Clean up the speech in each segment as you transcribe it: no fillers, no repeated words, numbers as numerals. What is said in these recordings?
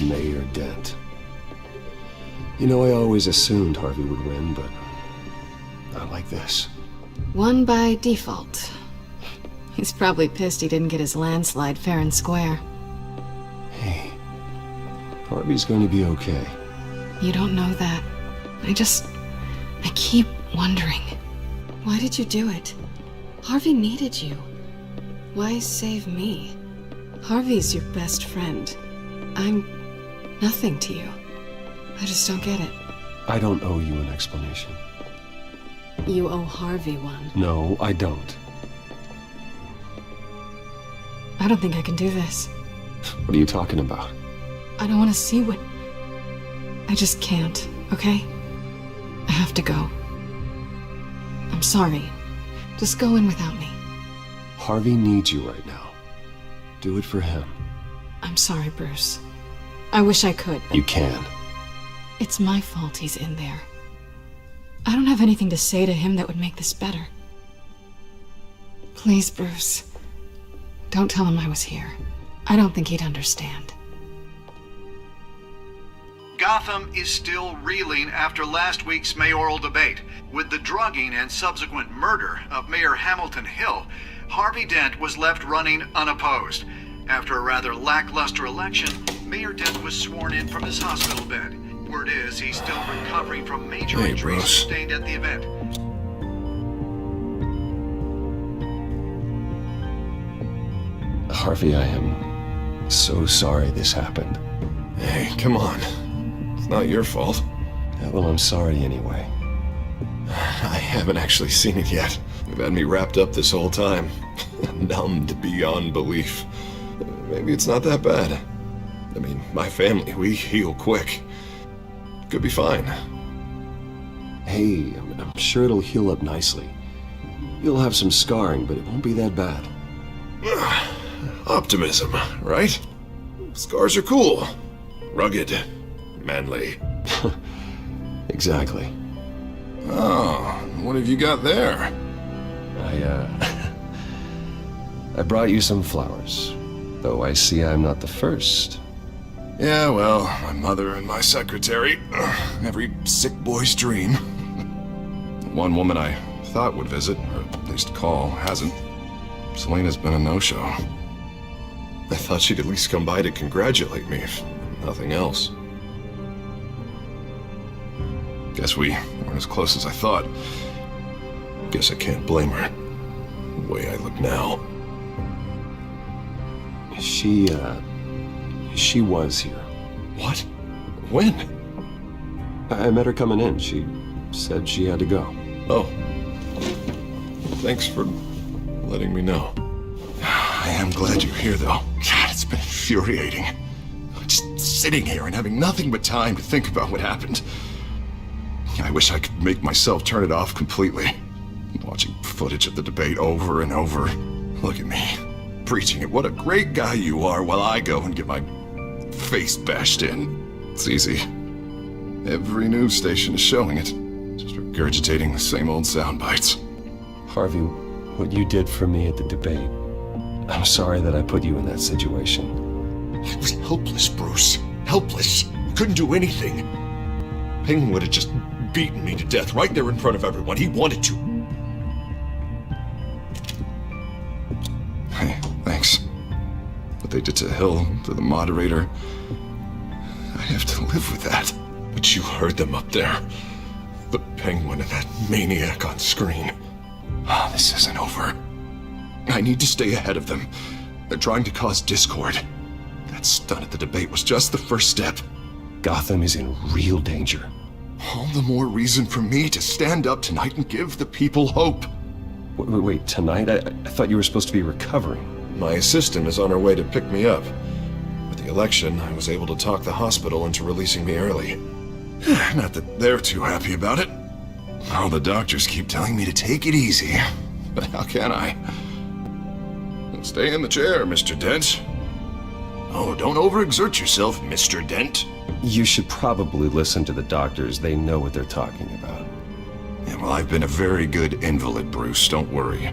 Mayor Dent. You know, I always assumed Harvey would win, but not like this. Won by default. He's probably pissed he didn't get his landslide fair and square. Hey, Harvey's going to be okay. You don't know that. I keep wondering. Why did you do it? Harvey needed you. Why save me? Harvey's your best friend. I'm nothing to you. I just don't get it. I don't owe you an explanation. You owe Harvey one. No, I don't. I don't think I can do this. What are you talking about? I don't want to see what... I just can't, okay? I have to go. I'm sorry. Just go in without me. Harvey needs you right now. Do it for him. I'm sorry, Bruce. I wish I could, but... You can. It's my fault he's in there. I don't have anything to say to him that would make this better. Please, Bruce. Don't tell him I was here. I don't think he'd understand. Gotham is still reeling after last week's mayoral debate. With the drugging and subsequent murder of Mayor Hamilton Hill, Harvey Dent was left running unopposed. After a rather lackluster election, Mayor Dent was sworn in from his hospital bed. Word is he's still recovering from major injuries sustained at the event. Harvey, I am so sorry this happened. Hey, come on. It's not your fault. Yeah, well, I'm sorry anyway. I haven't actually seen it yet. You've had me wrapped up this whole time. Numbed beyond belief. Maybe it's not that bad. I mean, my family, we heal quick. Could be fine. Hey, I'm sure it'll heal up nicely. You'll have some scarring, but it won't be that bad. Optimism, right? Scars are cool. Rugged. Manly. Exactly. Oh, what have you got there? I brought you some flowers. Though I see I'm not the first. Yeah, well, my mother and my secretary. Every sick boy's dream. One woman I thought would visit, or at least call, hasn't. Selena's been a no-show. I thought she'd at least come by to congratulate me, if nothing else. Guess we weren't as close as I thought. Guess I can't blame her. The way I look now. She was here. What? When? I met her coming in. She said she had to go. Oh. Thanks for letting me know. I am glad you're here, though. God, it's been infuriating. Just sitting here and having nothing but time to think about what happened. I wish I could make myself turn it off completely. Watching footage of the debate over and over. Look at me, preaching at what a great guy you are while I go and get my face bashed in. It's easy. Every news station is showing it. Just regurgitating the same old sound bites. Harvey, what you did for me at the debate, I'm sorry that I put you in that situation. I was helpless, Bruce. Helpless. Couldn't do anything. Penguin would have just beaten me to death right there in front of everyone. He wanted to. Hey, thanks. What they did to Hill, to the moderator, I have to live with that. But you heard them up there. The Penguin and that maniac on screen. Ah, this isn't over. I need to stay ahead of them. They're trying to cause discord. That stunt at the debate was just the first step. Gotham is in real danger. All the more reason for me to stand up tonight and give the people hope. Wait, tonight? I thought you were supposed to be recovering. My assistant is on her way to pick me up. With the election, I was able to talk the hospital into releasing me early. Not that they're too happy about it. All the doctors keep telling me to take it easy. But how can I? Stay in the chair, Mr. Dent. Oh, don't overexert yourself, Mr. Dent. You should probably listen to the doctors. They know what they're talking about. Yeah, well, I've been a very good invalid, Bruce. Don't worry.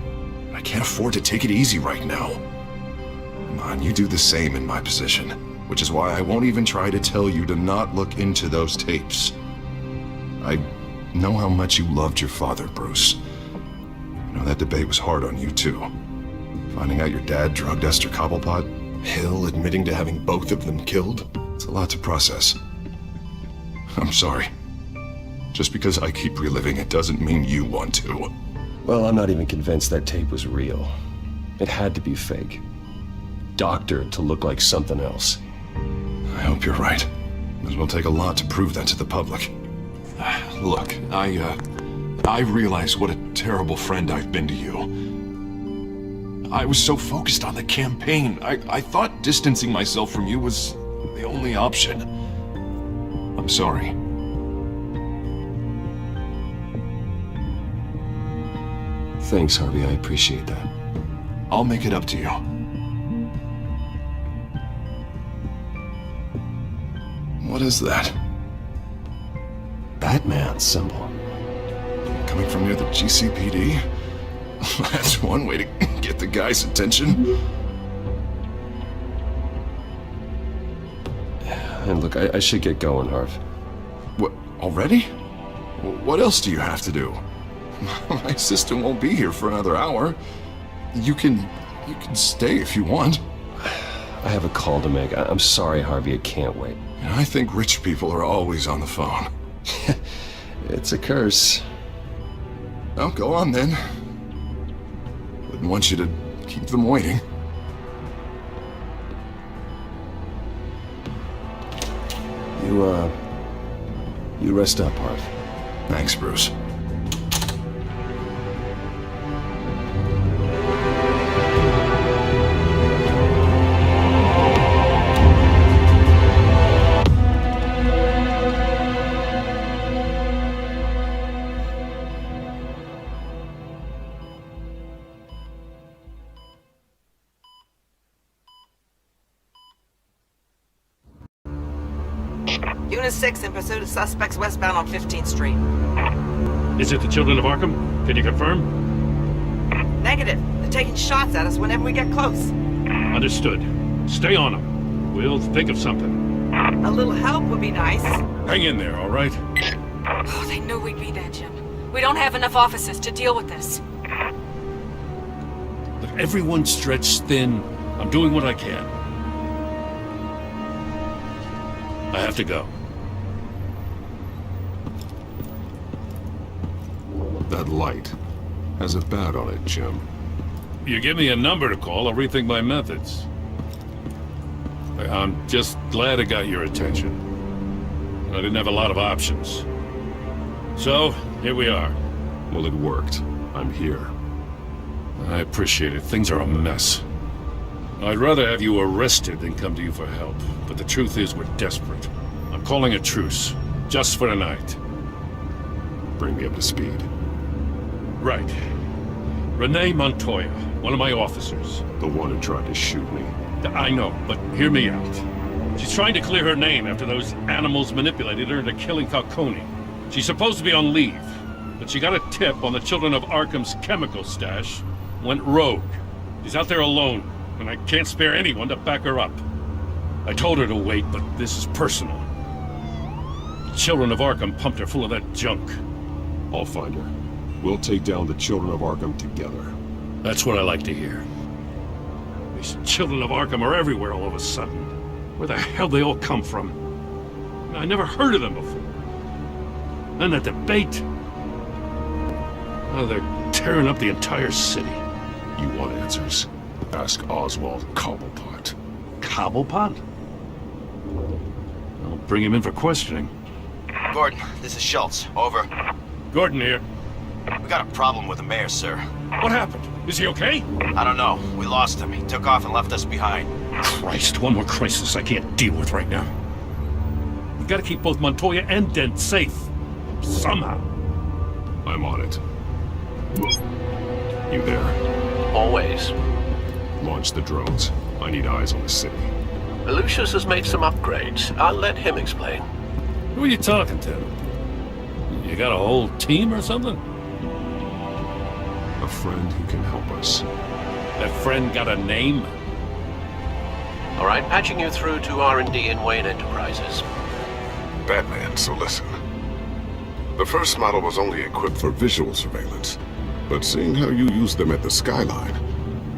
I can't afford to take it easy right now. Come on, you do the same in my position. which is why I won't even try to tell you to not look into those tapes. I know how much you loved your father, Bruce. You know, that debate was hard on you, too. Finding out your dad drugged Esther Cobblepot, Hill admitting to having both of them killed. It's a lot to process. I'm sorry. Just because I keep reliving it doesn't mean you want to. Well, I'm not even convinced that tape was real. It had to be fake. Doctored to look like something else. I hope you're right. It will take a lot to prove that to the public. Look, I realize what a terrible friend I've been to you. I was so focused on the campaign. I thought distancing myself from you was the only option. I'm sorry. Thanks, Harvey. I appreciate that. I'll make it up to you. What is that? Batman symbol. Coming from near the GCPD? That's one way to get the guy's attention. And look, I should get going, Harv. What, already? What else do you have to do? My assistant won't be here for another hour. You can stay if you want. I have a call to make. I'm sorry, Harvey, I can't wait. You know, I think rich people are always on the phone. It's a curse. Well, go on then. Wouldn't want you to keep them waiting. You rest up, Harv. Thanks, Bruce. Unit 6 in pursuit of suspects westbound on 15th Street. Is it the Children of Arkham? Can you confirm? Negative. They're taking shots at us whenever we get close. Understood. Stay on them. We'll think of something. A little help would be nice. Hang in there, all right? Oh, they knew we'd be there, Jim. We don't have enough officers to deal with this. Look, everyone's stretched thin. I'm doing what I can. I have to go. That light has a bat on it, Jim. You give me a number to call, I'll rethink my methods. I'm just glad it got your attention. I didn't have a lot of options. So, here we are. Well, it worked. I'm here. I appreciate it. Things are a mess. I'd rather have you arrested than come to you for help. But the truth is, we're desperate. I'm calling a truce. Just for tonight. Bring me up to speed. Right. Renee Montoya, one of my officers. The one who tried to shoot me. I know, but hear me out. She's trying to clear her name after those animals manipulated her into killing Falcone. She's supposed to be on leave, but she got a tip on the Children of Arkham's chemical stash, went rogue. She's out there alone, and I can't spare anyone to back her up. I told her to wait, but this is personal. The Children of Arkham pumped her full of that junk. I'll find her. We'll take down the Children of Arkham together. That's what I like to hear. These Children of Arkham are everywhere all of a sudden. Where the hell they all come from? I never heard of them before. And that debate. Oh, they're tearing up the entire city. You want answers? Ask Oswald Cobblepot. Cobblepot? I'll bring him in for questioning. Gordon, this is Schultz. Over. Gordon here. We got a problem with the mayor, sir. What happened? Is he okay? I don't know. We lost him. He took off and left us behind. Christ, one more crisis I can't deal with right now. We've got to keep both Montoya and Dent safe. Somehow. I'm on it. You there? Always. Launch the drones. I need eyes on the city. Lucius has made some upgrades. I'll let him explain. Who are you talking to? You got a whole team or something? A friend who can help us. That friend got a name? All right, patching you through to R&D in Wayne Enterprises. Batman, so listen. The first model was only equipped for visual surveillance, but seeing how you use them at the skyline,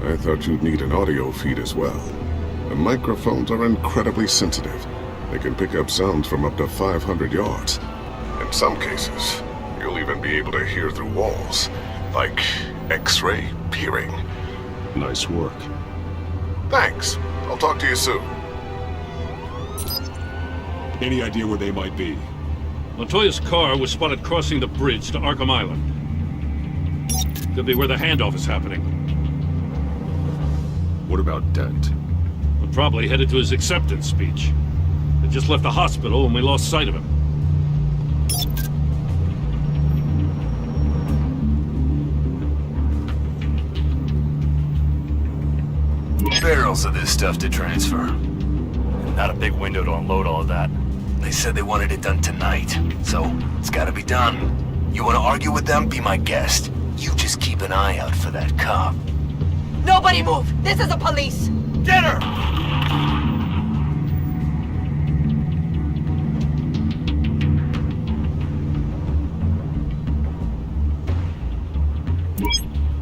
I thought you'd need an audio feed as well. The microphones are incredibly sensitive. They can pick up sounds from up to 500 yards. In some cases, you'll even be able to hear through walls, like X-ray peering. Nice work. Thanks. I'll talk to you soon. Any idea where they might be? Montoya's car was spotted crossing the bridge to Arkham Island. Could be where the handoff is happening. What about Dent? We're probably headed to his acceptance speech. They just left the hospital and we lost sight of him. Barrels of this stuff to transfer. Not a big window to unload all of that. They said they wanted it done tonight, so it's gotta be done. You wanna argue with them? Be my guest. You just keep an eye out for that cop. Nobody move! This is the police! Get her!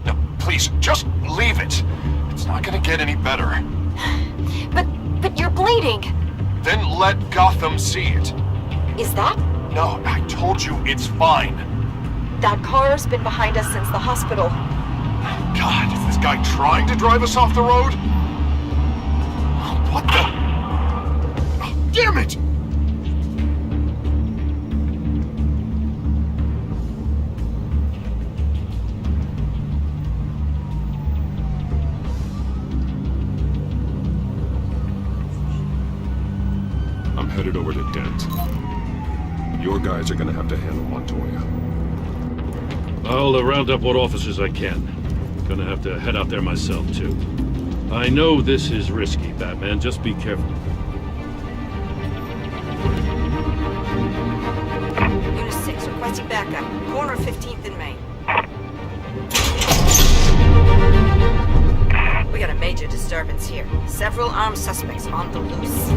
No, please, just leave it. It's not gonna get any better. But you're bleeding. Then let Gotham see it. Is that? No, I told you it's fine. That car's been behind us since the hospital. God, is this guy trying to drive us off the road? What the? Oh, damn it! I'm headed over to Dent. Your guys are gonna have to handle Montoya. I'll round up what officers I can. Gonna have to head out there myself, too. I know this is risky, Batman. Just be careful. Unit 6 requesting backup. Corner 15th and Main. We got a major disturbance here. Several armed suspects on the loose.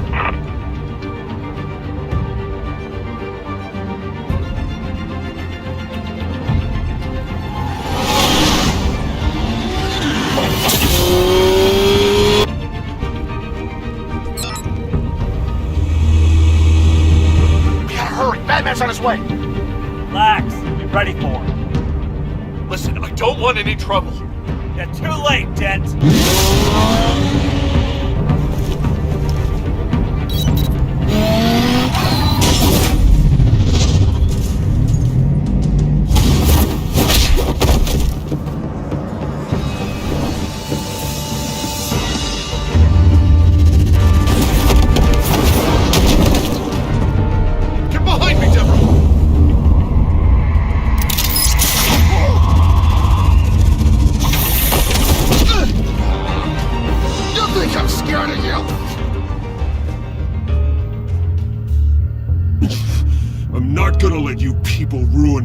Batman's on his way! Relax. Be ready for him. Listen, I don't want any trouble. You're too late, Dent.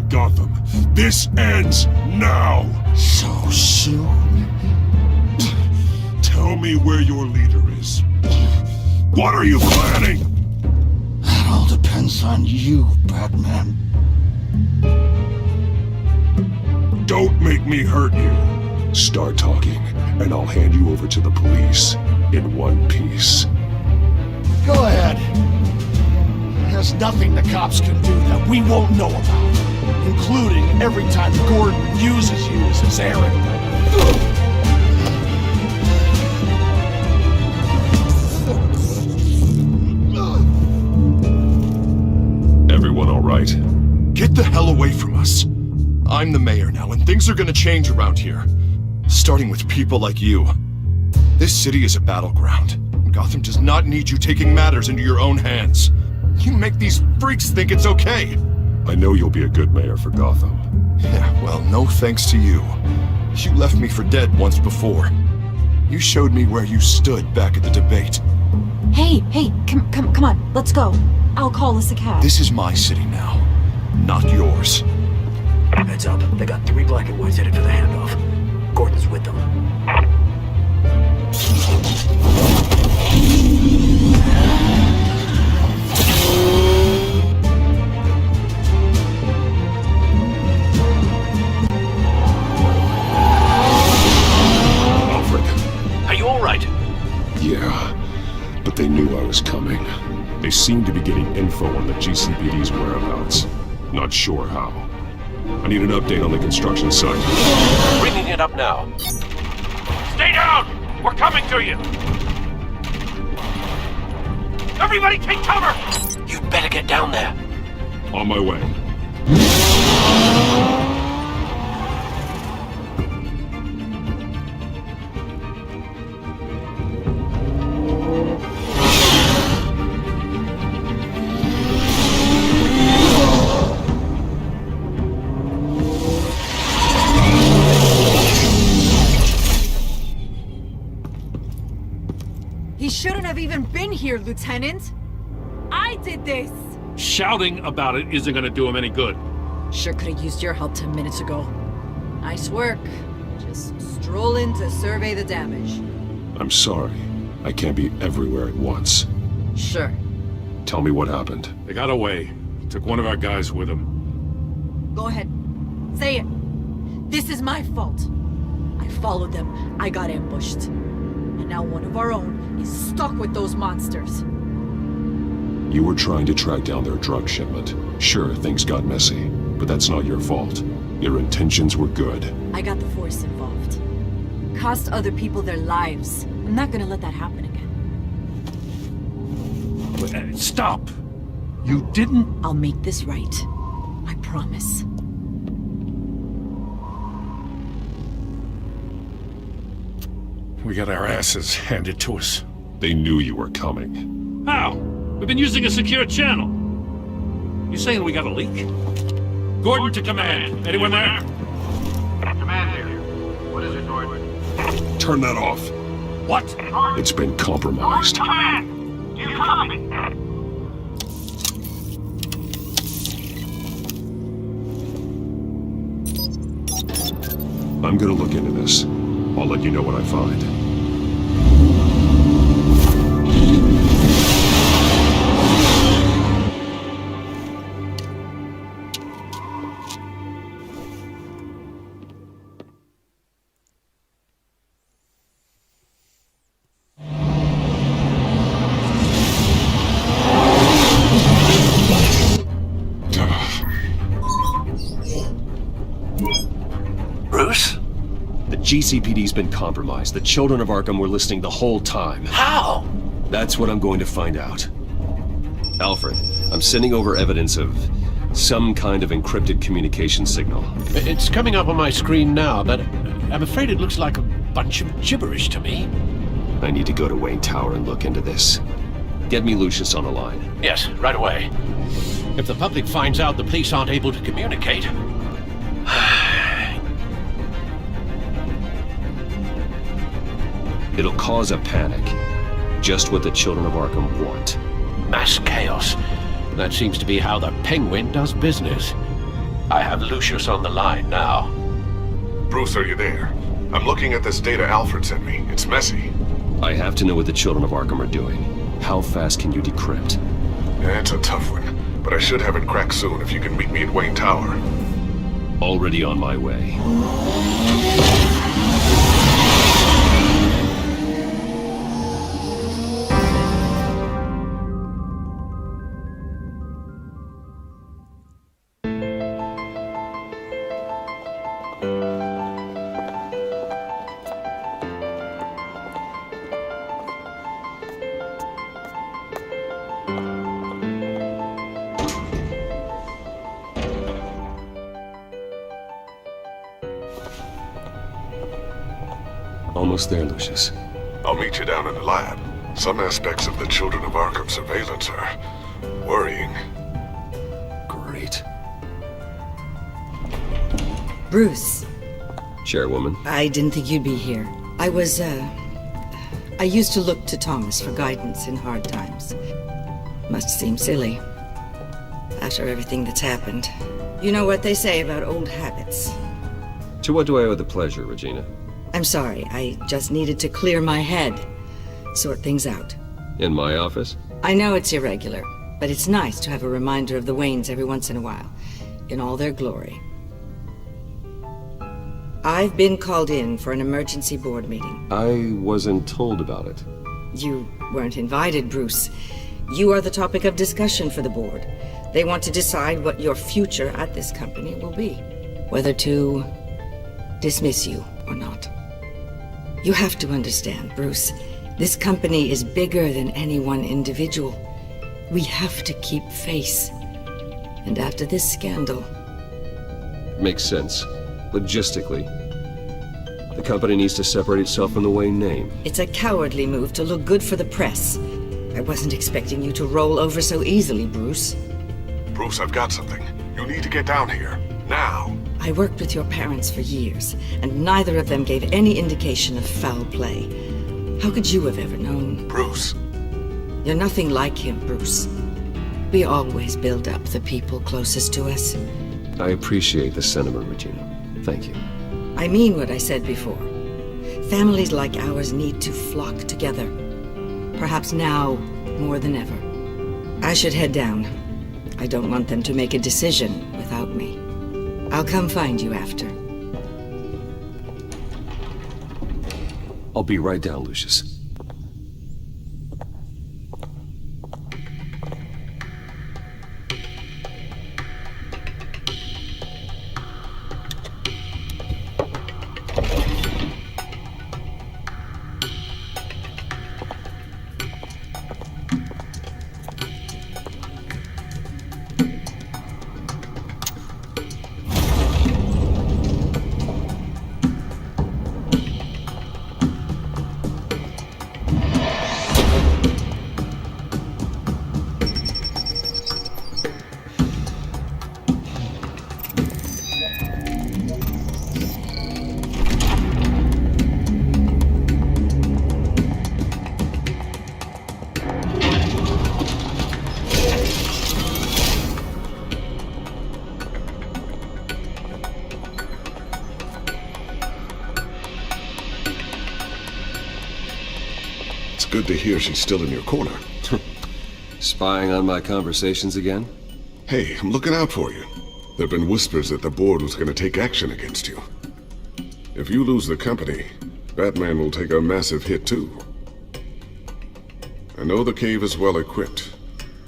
Gotham. This ends now! So soon? Tell me where your leader is. What are you planning? That all depends on you, Batman. Don't make me hurt you. Start talking, and I'll hand you over to the police in one piece. Go ahead. There's nothing the cops can do that we won't know about, including every time Gordon uses you as his errand. Everyone all right? Get the hell away from us. I'm the mayor now, and things are gonna change around here. Starting with people like you. This city is a battleground. Gotham does not need you taking matters into your own hands. You make these freaks think it's okay. I know you'll be a good mayor for Gotham. Yeah, well, no thanks to you. You left me for dead once before. You showed me where you stood back at the debate. Hey, come on, let's go. I'll call us a cab. This is my city now, not yours. Heads up, they got 3 black and whites headed for the handoff. Gordon's with them. was coming. They seem to be getting info on the GCPD's whereabouts. Not sure how. I need an update on the construction site. Bringing it up now. Stay down! We're coming to you! Everybody take cover! You'd better get down there. On my way. He shouldn't have even been here, Lieutenant. I did this. Shouting about it isn't gonna do him any good. Sure could have used your help 10 minutes ago. Nice work. Just stroll in to survey the damage. I'm sorry. I can't be everywhere at once. Sure. Tell me what happened. They got away. Took one of our guys with them. Go ahead. Say it. This is my fault. I followed them. I got ambushed. And now one of our own is stuck with those monsters. You were trying to track down their drug shipment. Sure, things got messy, but that's not your fault. Your intentions were good. I got the Force involved. Cost other people their lives. I'm not gonna let that happen again. Stop! You didn't... I'll make this right. I promise. We got our asses handed to us. They knew you were coming. How? We've been using a secure channel. You saying we got a leak? Gordon to command. Anyone there? Command here. What is it, Gordon? Turn that off. What? It's been compromised. Command! You copy? I'm gonna look into this. I'll let you know what I find. Bruce? The GCPD's been compromised. The children of Arkham were listening the whole time. How? That's what I'm going to find out. Alfred, I'm sending over evidence of some kind of encrypted communication signal. It's coming up on my screen now, but I'm afraid it looks like a bunch of gibberish to me. I need to go to Wayne Tower and look into this. Get me Lucius on the line. Yes, right away. If the public finds out the police aren't able to communicate... It'll cause a panic. Just what the children of Arkham want. Mass chaos. That seems to be how the Penguin does business. I have Lucius on the line now. Bruce, are you there? I'm looking at this data Alfred sent me. It's messy. I have to know what the children of Arkham are doing. How fast can you decrypt? Yeah, it's a tough one, but I should have it cracked soon if you can meet me at Wayne Tower. Already on my way. Almost there, Lucius. I'll meet you down in the lab. Some aspects of the Children of Arkham surveillance are worrying. Great. Bruce. Chairwoman. I didn't think you'd be here. I used to look to Thomas for guidance in hard times. Must seem silly. After everything that's happened. You know what they say about old habits. To what do I owe the pleasure, Regina? I'm sorry, I just needed to clear my head. Sort things out. In my office? I know it's irregular, but it's nice to have a reminder of the Waynes every once in a while, in all their glory. I've been called in for an emergency board meeting. I wasn't told about it. You weren't invited, Bruce. You are the topic of discussion for the board. They want to decide what your future at this company will be. Whether to dismiss you or not. You have to understand, Bruce. This company is bigger than any one individual. We have to keep face. And after this scandal... Makes sense. Logistically. The company needs to separate itself from the Wayne name. It's a cowardly move to look good for the press. I wasn't expecting you to roll over so easily, Bruce. Bruce, I've got something. You need to get down here. Now. I worked with your parents for years, and neither of them gave any indication of foul play. How could you have ever known? Bruce. You're nothing like him, Bruce. We always build up the people closest to us. I appreciate the sentiment, Regina. Thank you. I mean what I said before. Families like ours need to flock together. Perhaps now more than ever. I should head down. I don't want them to make a decision without me. I'll come find you after. I'll be right down, Lucius. Good to hear she's still in your corner. Spying on my conversations again? Hey, I'm looking out for you. There have been whispers that the board was going to take action against you. If you lose the company, Batman will take a massive hit too. I know the cave is well equipped,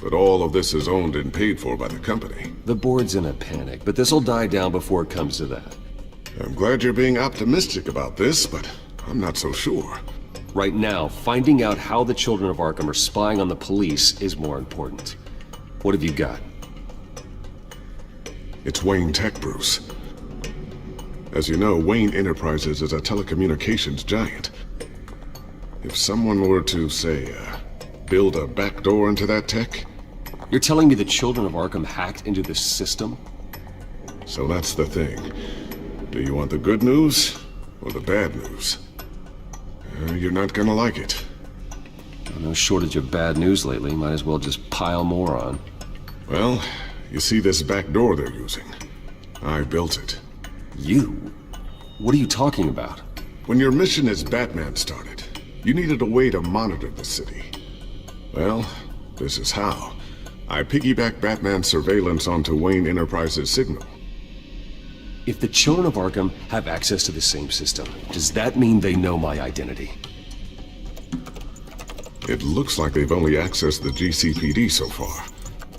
but all of this is owned and paid for by the company. The board's in a panic, but this'll die down before it comes to that. I'm glad you're being optimistic about this, but I'm not so sure. Right now, finding out how the children of Arkham are spying on the police is more important. What have you got? It's Wayne Tech, Bruce. As you know, Wayne Enterprises is a telecommunications giant. If someone were to, say, build a backdoor into that tech... You're telling me the children of Arkham hacked into this system? So that's the thing. Do you want the good news or the bad news? You're not gonna like it. No shortage of bad news lately. Might as well just pile more on. Well, you see this back door they're using? I built it. You? What are you talking about? When your mission as Batman started, you needed a way to monitor the city. Well, this is how. I piggybacked Batman's surveillance onto Wayne Enterprises' signal. If the children of Arkham have access to the same system, does that mean they know my identity? It looks like they've only accessed the GCPD so far.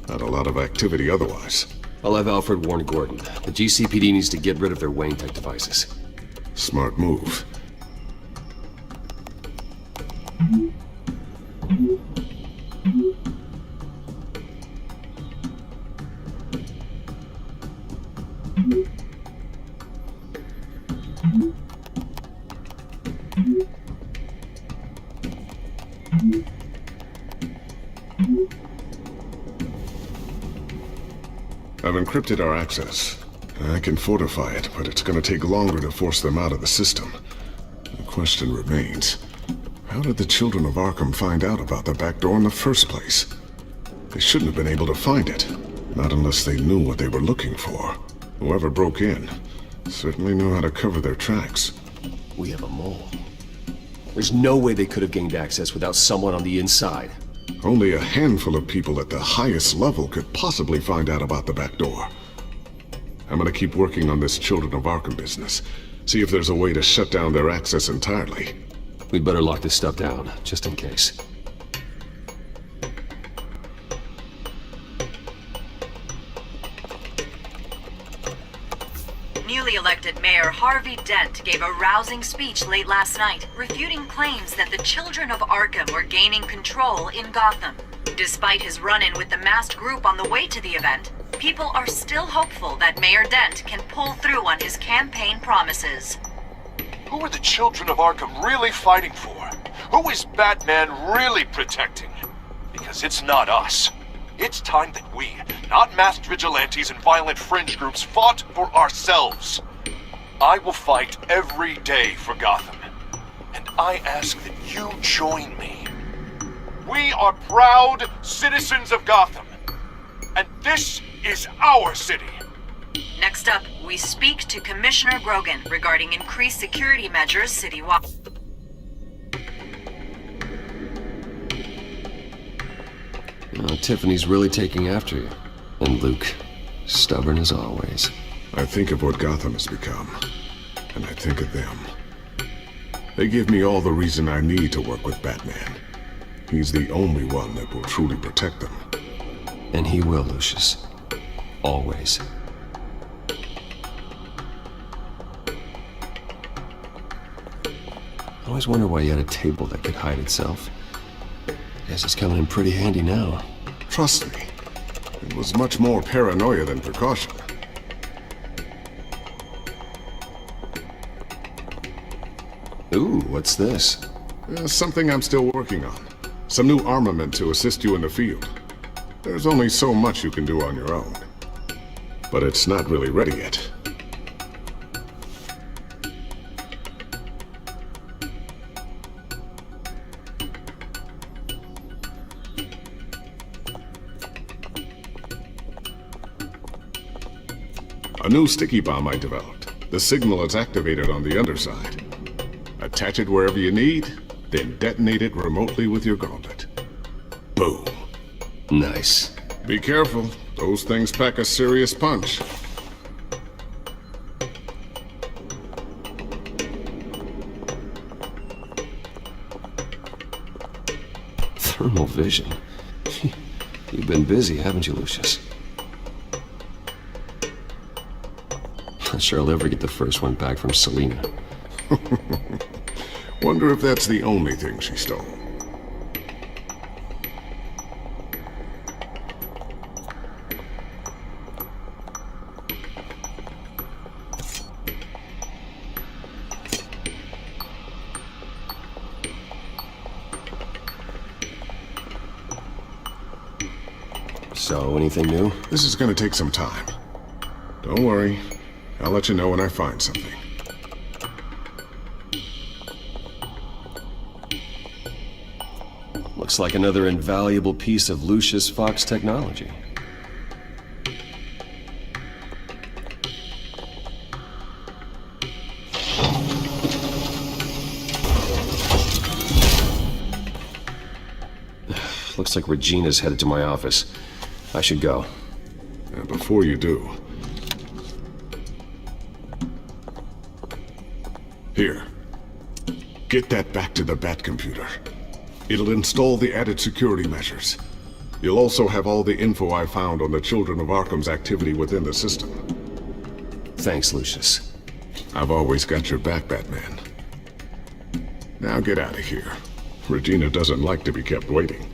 Not a lot of activity otherwise. I'll have Alfred warn Gordon. The GCPD needs to get rid of their Wayne Tech devices. Smart move. I've encrypted our access. I can fortify it, but it's gonna take longer to force them out of the system. The question remains, how did the children of Arkham find out about the back door in the first place? They shouldn't have been able to find it, not unless they knew what they were looking for. Whoever broke in certainly knew how to cover their tracks. We have a mole. There's no way they could have gained access without someone on the inside. Only a handful of people at the highest level could possibly find out about the back door. I'm gonna keep working on this Children of Arkham business. See if there's a way to shut down their access entirely. We'd better lock this stuff down, just in case. Newly elected Mayor Harvey Dent gave a rousing speech late last night, refuting claims that the children of Arkham were gaining control in Gotham. Despite his run-in with the masked group on the way to the event, people are still hopeful that Mayor Dent can pull through on his campaign promises. Who are the children of Arkham really fighting for? Who is Batman really protecting? Because it's not us. It's time that we, not masked vigilantes and violent fringe groups, fought for ourselves. I will fight every day for Gotham. And I ask that you join me. We are proud citizens of Gotham. And this is our city. Next up, we speak to Commissioner Grogan regarding increased security measures citywide. Tiffany's really taking after you. And Luke, stubborn as always. I think of what Gotham has become, and I think of them. They give me all the reason I need to work with Batman. He's the only one that will truly protect them. And he will, Lucius. Always. I always wonder why you had a table that could hide itself. Guess it's coming in pretty handy now. Trust me, it was much more paranoia than precaution. Ooh, what's this? Something I'm still working on. Some new armament to assist you in the field. There's only so much you can do on your own. But it's not really ready yet. A new sticky bomb I developed. The signal is activated on the underside. Attach it wherever you need, then detonate it remotely with your gauntlet. Boom. Nice. Be careful. Those things pack a serious punch. Thermal vision. You've been busy, haven't you, Lucius? Not sure I'll ever get the first one back from Selina. Wonder if that's the only thing she stole. So, anything new? This is gonna take some time. Don't worry. I'll let you know when I find something. Looks like another invaluable piece of Lucius Fox technology. Looks like Regina's headed to my office. I should go. And before you do... Here. Get that back to the Bat computer. It'll install the added security measures. You'll also have all the info I found on the Children of Arkham's activity within the system. Thanks, Lucius. I've always got your back, Batman. Now get out of here. Regina doesn't like to be kept waiting.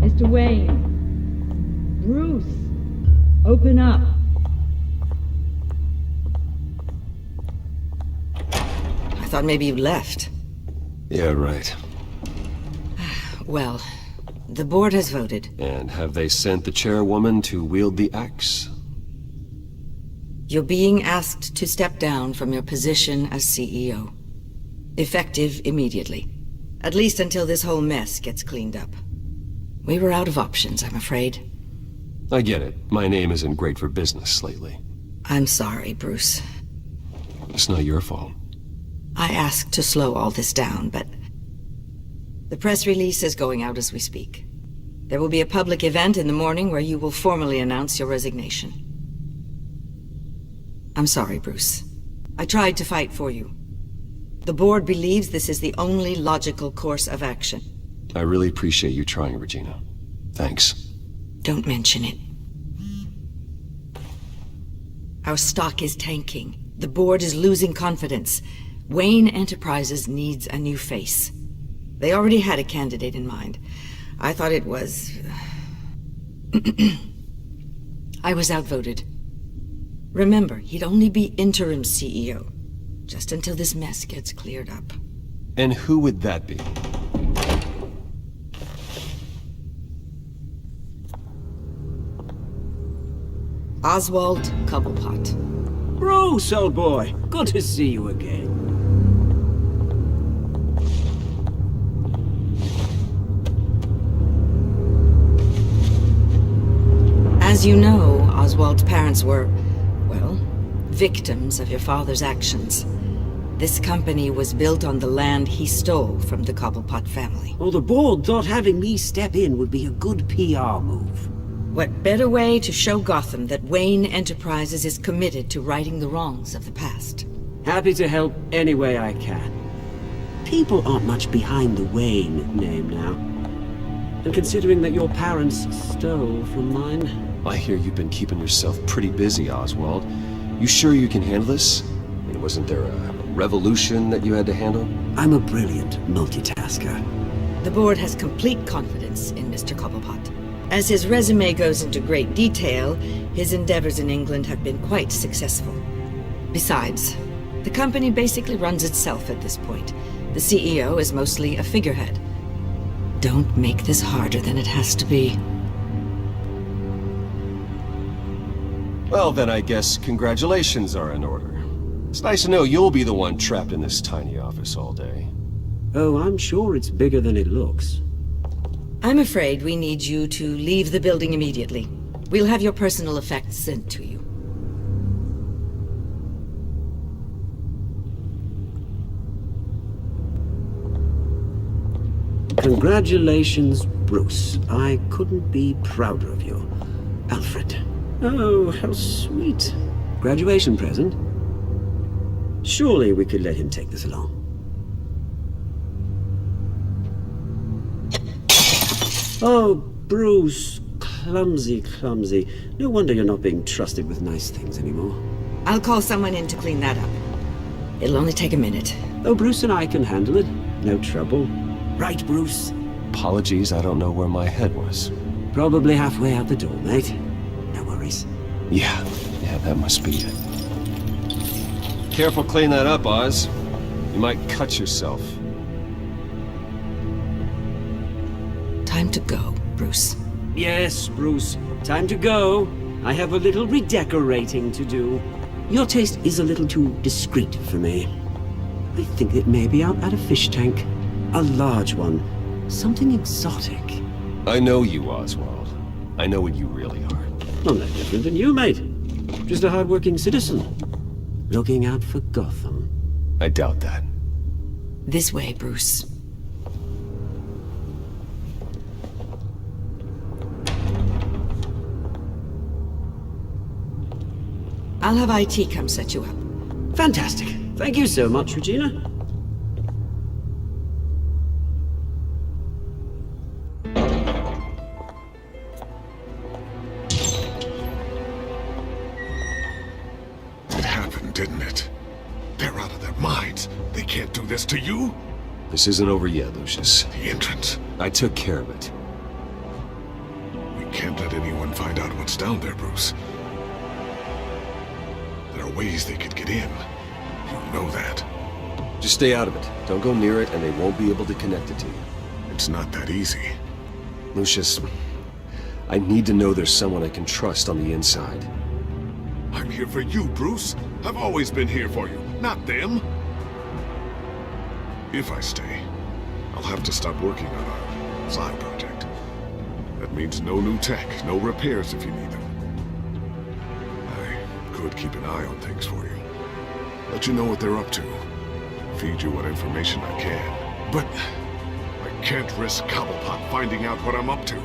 Mr. Wayne. Bruce. Open up. I thought maybe you left. Yeah, right. Well, The board has voted. And have they sent the chairwoman to wield the axe? You're being asked to step down from your position as CEO. Effective immediately. At least until this whole mess gets cleaned up. We were out of options, I'm afraid. I get it. My name isn't great for business lately. I'm sorry, Bruce. It's not your fault. I asked to slow all this down, but... The press release is going out as we speak. There will be a public event in the morning where you will formally announce your resignation. I'm sorry, Bruce. I tried to fight for you. The board believes this is the only logical course of action. I really appreciate you trying, Regina. Thanks. Don't mention it. Our stock is tanking. The board is losing confidence. Wayne Enterprises needs a new face. They already had a candidate in mind. I thought it was... I was outvoted. Remember, he'd only be interim CEO. Just until this mess gets cleared up. And who would that be? Oswald Cobblepot. Bruce, old boy. Good to see you again. As you know, Oswald's parents were, well, victims of your father's actions. This company was built on the land he stole from the Cobblepot family. Well, the board thought having me step in would be a good PR move. What better way to show Gotham that Wayne Enterprises is committed to righting the wrongs of the past? Happy to help any way I can. People aren't much behind the Wayne name now. And considering that your parents stole from mine... I hear you've been keeping yourself pretty busy, Oswald. You sure you can handle this? I mean, wasn't there a revolution that you had to handle? I'm a brilliant multitasker. The board has complete confidence in Mr. Cobblepot. As his resume goes into great detail, his endeavors in England have been quite successful. Besides, the company basically runs itself at this point. The CEO is mostly a figurehead. Don't make this harder than it has to be. Well, then I guess congratulations are in order. It's nice to know you'll be the one trapped in this tiny office all day. Oh, I'm sure it's bigger than it looks. I'm afraid we need you to leave the building immediately. We'll have your personal effects sent to you. Congratulations, Bruce. I couldn't be prouder of you. Alfred. Oh, how sweet. Graduation present? Surely we could let him take this along. Oh, Bruce. Clumsy, clumsy. No wonder you're not being trusted with nice things anymore. I'll call someone in to clean that up. It'll only take a minute. Oh, Bruce and I can handle it. No trouble. Right, Bruce? Apologies, I don't know where my head was. Probably halfway out the door, mate. No worries. Yeah, that must be it. Careful clean that up, Oz. You might cut yourself. Time to go, Bruce. Yes, Bruce. Time to go. I have a little redecorating to do. Your taste is a little too discreet for me. I think that maybe I'll add a fish tank. A large one. Something exotic. I know you, Oswald. I know what you really are. Not that different than you, mate. Just a hard-working citizen. Looking out for Gotham. I doubt that. This way, Bruce. I'll have IT come set you up. Fantastic. Thank you so much, Regina. It happened, didn't it? They're out of their minds. They can't do this to you? This isn't over yet, Lucius. The entrance. I took care of it. We can't let anyone find out what's down there, Bruce. There are ways they could get in. You know that. Just stay out of it. Don't go near it, and they won't be able to connect it to you. It's not that easy. Lucius, I need to know there's someone I can trust on the inside. I'm here for you, Bruce. I've always been here for you, not them. If I stay, I'll have to stop working on our side project. That means no new tech, no repairs if you need them. I could keep an eye on things for you. Let you know what they're up to. Feed you what information I can. But I can't risk Cobblepot finding out what I'm up to.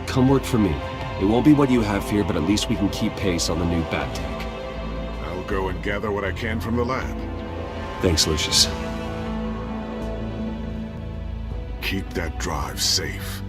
Come work for me. It won't be what you have here, but at least we can keep pace on the new bat tech. I'll go and gather what I can from the lab. Thanks, Lucius. Keep that drive safe.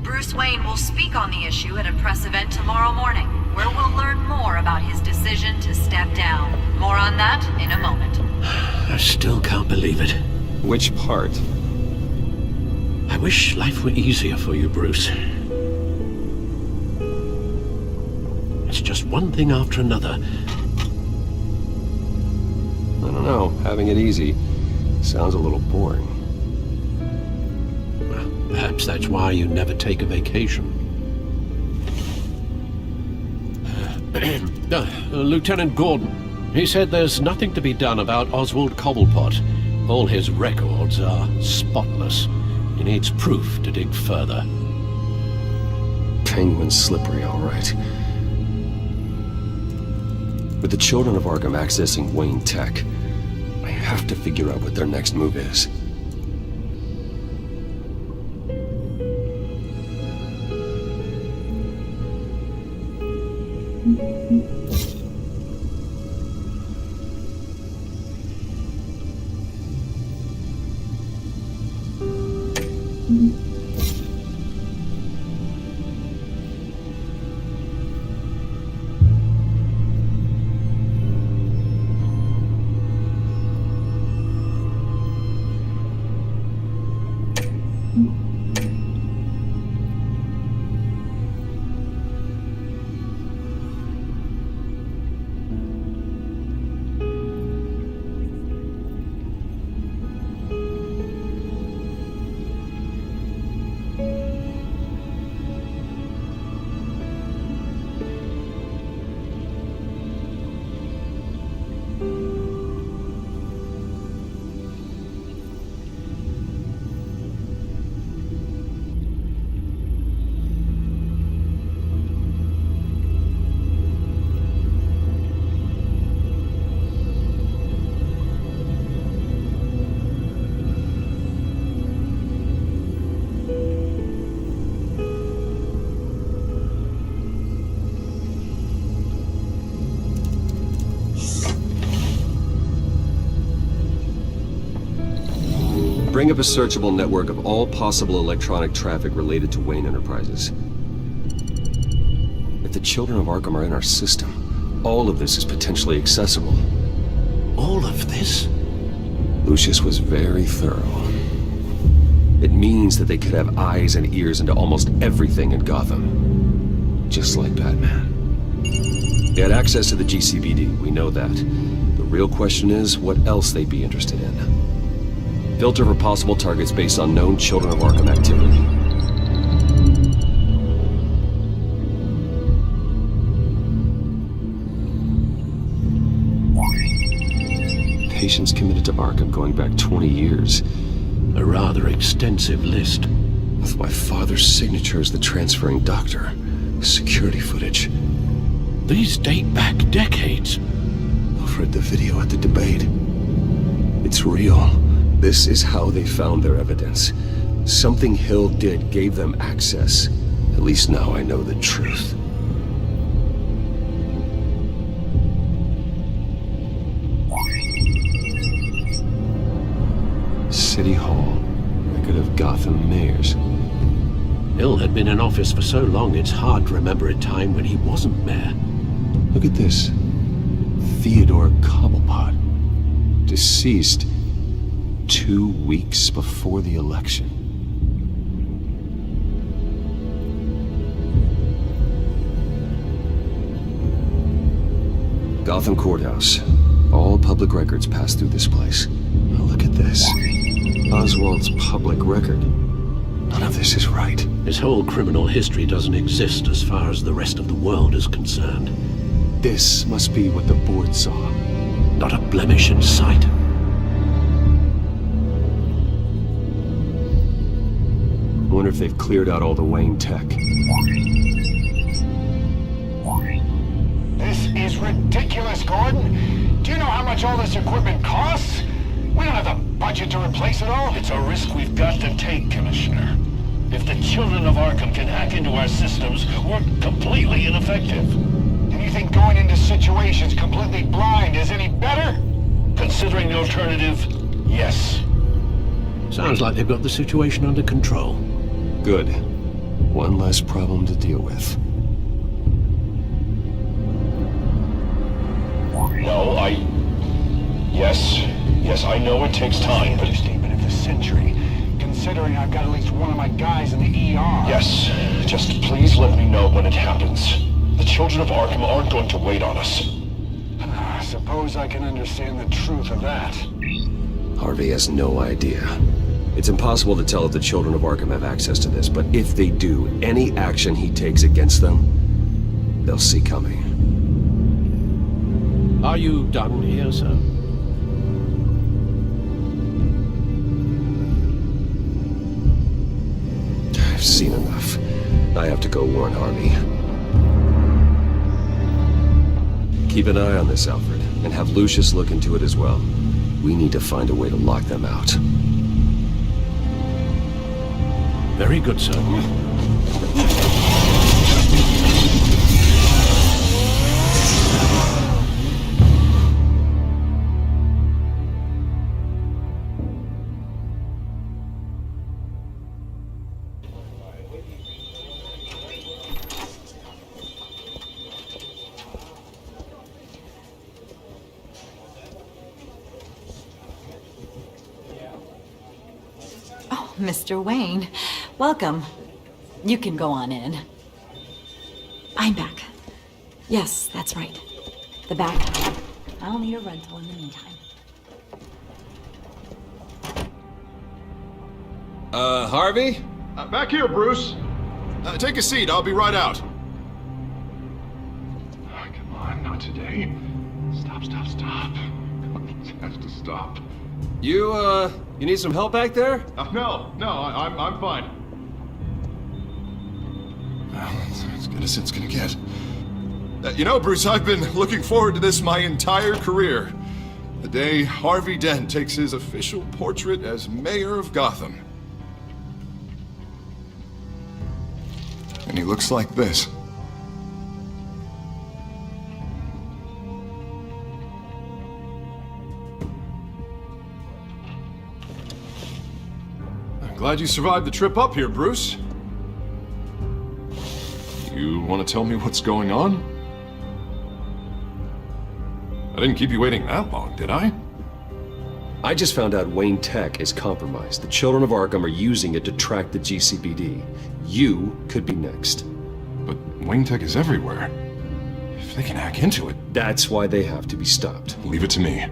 Bruce Wayne will speak on the issue at a press event tomorrow morning, where we'll learn more about his decision to step down. More on that in a moment. I still can't believe it. Which part? I wish life were easier for you, Bruce. It's just one thing after another. I don't know. Having it easy sounds a little boring. Well, perhaps that's why you never take a vacation. Lieutenant Gordon, he said there's nothing to be done about Oswald Cobblepot. All his records are spotless. He needs proof to dig further. Penguin's slippery, all right. With the children of Arkham accessing Wayne Tech, I have to figure out what their next move is. Bring up a searchable network of all possible electronic traffic related to Wayne Enterprises. If the children of Arkham are in our system, all of this is potentially accessible. All of this? Lucius was very thorough. It means that they could have eyes and ears into almost everything in Gotham. Just like Batman. They had access to the GCPD, we know that. The real question is, what else they'd be interested in. Filter for possible targets based on known Children of Arkham activity. Patients committed to Arkham going back 20 years. A rather extensive list. With my father's signature as the transferring doctor. Security footage. These date back decades. I've read the video at the debate. It's real. This is how they found their evidence. Something Hill did gave them access. At least now I know the truth. City Hall. Record of Gotham mayors. Hill had been in office for so long it's hard to remember a time when he wasn't mayor. Look at this. Theodore Cobblepot. Deceased 2 weeks before the election. Gotham Courthouse. All public records pass through this place. Now look at this. Oswald's public record. None of this is right. His whole criminal history doesn't exist as far as the rest of the world is concerned. This must be what the board saw. Not a blemish in sight. I wonder if they've cleared out all the Wayne tech. This is ridiculous, Gordon. Do you know how much all this equipment costs? We don't have the budget to replace it all. It's a risk we've got to take, Commissioner. If the children of Arkham can hack into our systems, we're completely ineffective. And you think going into situations completely blind is any better? Considering the alternative, yes. Sounds like they've got the situation under control. Good. One less problem to deal with. No, Yes, I know it takes time, but... Statement of the century. Considering I've got at least one of my guys in the ER. Yes, just please let me know when it happens. The children of Arkham aren't going to wait on us. I suppose I can understand the truth of that. Harvey has no idea. It's impossible to tell if the children of Arkham have access to this, but if they do, any action he takes against them, they'll see coming. Are you done here, sir? I've seen enough. I have to go warn Harvey. Keep an eye on this, Alfred, and have Lucius look into it as well. We need to find a way to lock them out. Very good, sir. Mr. Wayne, welcome. You can go on in. I'm back. Yes, that's right. The back. I'll need a rental in the meantime. Harvey? Back here, Bruce. Take a seat, I'll be right out. Come on, not today. Stop. It has to stop. You need some help back there? No, I'm fine. Well, that's as good as it's gonna get. You know, Bruce, I've been looking forward to this my entire career. The day Harvey Dent takes his official portrait as mayor of Gotham. And he looks like this. Glad you survived the trip up here, Bruce. You want to tell me what's going on? I didn't keep you waiting that long, did I? I just found out Wayne Tech is compromised. The children of Arkham are using it to track the GCPD. You could be next. But Wayne Tech is everywhere. If they can hack into it... That's why they have to be stopped. Leave it to me.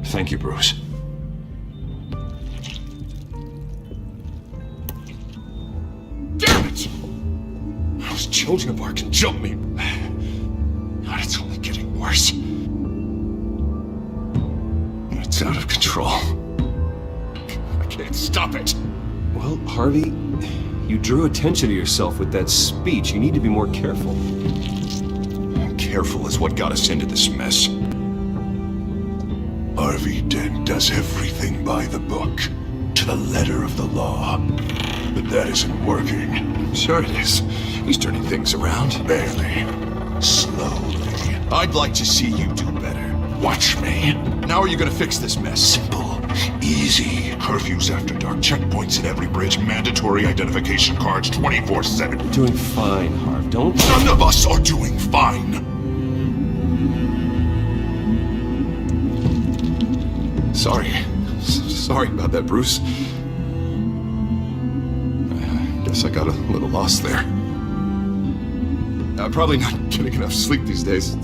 Thank you, Bruce. Damn it! Those children of Arkham jumped me. God, it's only getting worse. It's out of control. I can't stop it. Well, Harvey, you drew attention to yourself with that speech. You need to be more careful. Careful is what got us into this mess. Harvey Dent does everything by the book, to the letter of the law. But that isn't working. Sure it is. He's turning things around. Barely. Slowly. I'd like to see you do better. Watch me. Now are you gonna fix this mess? Simple. Easy. Curfews after dark, checkpoints at every bridge, mandatory identification cards 24/7. You're doing fine, Harv. Don't... None of us are doing fine. Sorry about that, Bruce. I guess I got a little lost there. I'm probably not getting enough sleep these days.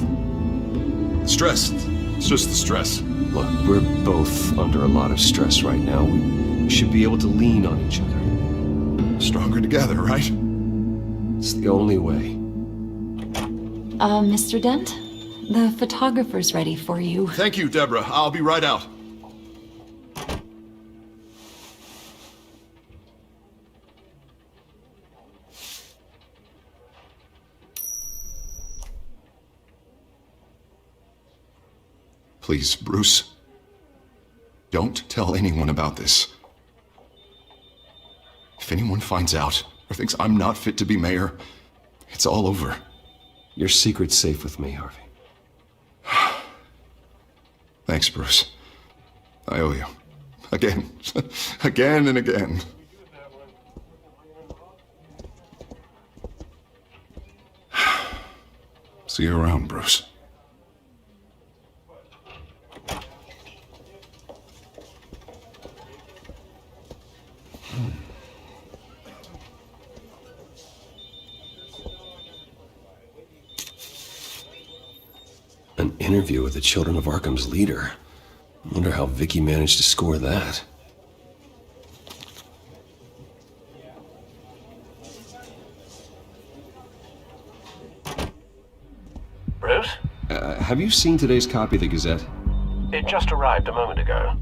Stress. It's just the stress. Look, we're both under a lot of stress right now. We should be able to lean on each other. Stronger together, right? It's the only way. Mr. Dent? The photographer's ready for you. Thank you, Deborah. I'll be right out. Please, Bruce. Don't tell anyone about this. If anyone finds out or thinks I'm not fit to be mayor, it's all over. Your secret's safe with me, Harvey. Thanks, Bruce. I owe you. Again. Again and again. See you around, Bruce. An interview with the Children of Arkham's leader. I wonder how Vicky managed to score that. Bruce? Have you seen today's copy of the Gazette? It just arrived a moment ago.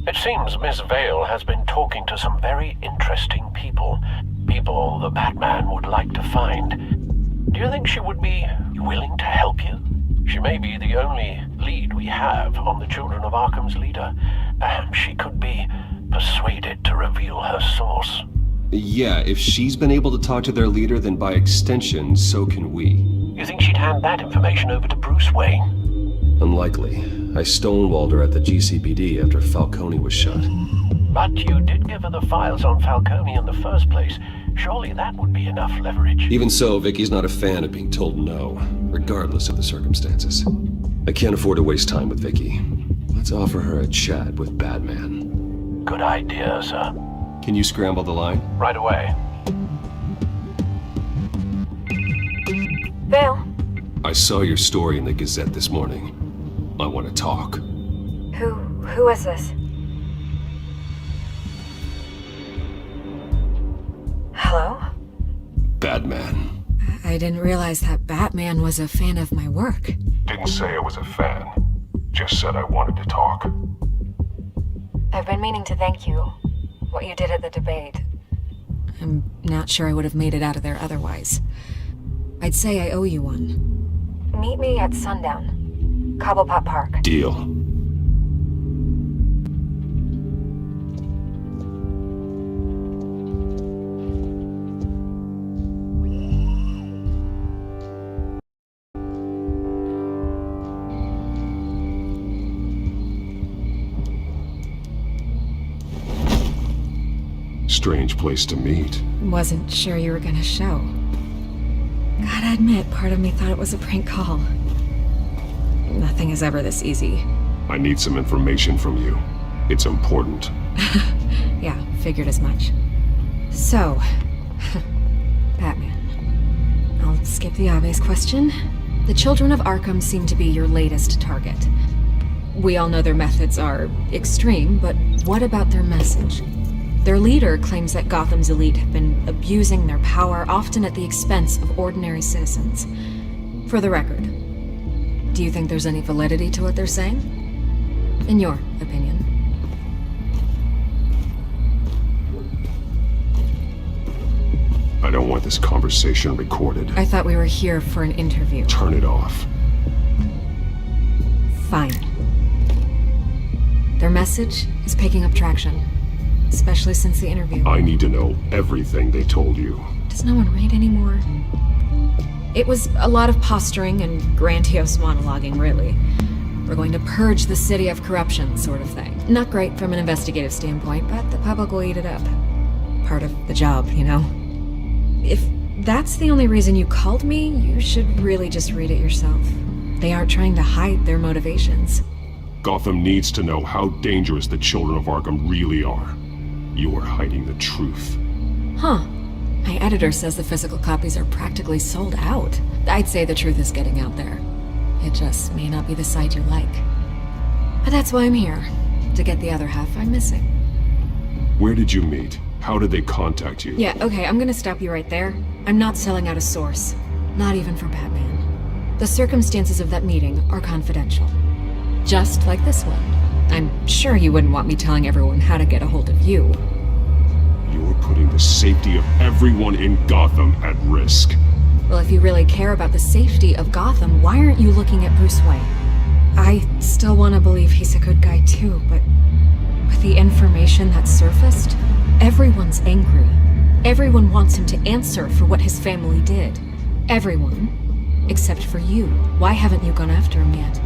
It seems Miss Vale has been talking to some very interesting people. People the Batman would like to find. Do you think she would be willing to help you? She may be the only lead we have on the Children of Arkham's leader. Perhaps she could be persuaded to reveal her source. Yeah, if she's been able to talk to their leader, then by extension, so can we. You think she'd hand that information over to Bruce Wayne? Unlikely. I stonewalled her at the GCPD after Falcone was shot. But you did give her the files on Falcone in the first place. Surely that would be enough leverage. Even so, Vicky's not a fan of being told no, regardless of the circumstances. I can't afford to waste time with Vicky. Let's offer her a chat with Batman. Good idea, sir. Can you scramble the line? Right away. Vale. I saw your story in the Gazette this morning. I want to talk. Who is this? Hello? Batman. I didn't realize that Batman was a fan of my work. Didn't say I was a fan. Just said I wanted to talk. I've been meaning to thank you. What you did at the debate. I'm not sure I would have made it out of there otherwise. I'd say I owe you one. Meet me at sundown. Cobblepot Park. Deal. Strange place to meet. Wasn't sure you were gonna show. Gotta admit, part of me thought it was a prank call. Nothing is ever this easy. I need some information from you. It's important. Yeah, figured as much. So, Batman. I'll skip the obvious question. The Children of Arkham seem to be your latest target. We all know their methods are extreme, but what about their message? Their leader claims that Gotham's elite have been abusing their power, often at the expense of ordinary citizens. For the record, do you think there's any validity to what they're saying? In your opinion? I don't want this conversation recorded. I thought we were here for an interview. Turn it off. Fine. Their message is picking up traction. Especially since the interview. I need to know everything they told you. Does no one read anymore? It was a lot of posturing and grandiose monologuing, really. We're going to purge the city of corruption, sort of thing. Not great from an investigative standpoint, but the public will eat it up. Part of the job, you know? If that's the only reason you called me, you should really just read it yourself. They aren't trying to hide their motivations. Gotham needs to know how dangerous the Children of Arkham really are. You are hiding the truth. Huh. My editor says the physical copies are practically sold out. I'd say the truth is getting out there. It just may not be the side you like. But that's why I'm here, to get the other half I'm missing. Where did you meet? How did they contact you? Yeah, okay, I'm gonna stop you right there. I'm not selling out a source. Not even for Batman. The circumstances of that meeting are confidential. Just like this one. I'm sure you wouldn't want me telling everyone how to get a hold of you. You're putting the safety of everyone in Gotham at risk. Well, if you really care about the safety of Gotham, why aren't you looking at Bruce Wayne? I still want to believe he's a good guy too, but with the information that surfaced, everyone's angry. Everyone wants him to answer for what his family did. Everyone. Except for you. Why haven't you gone after him yet?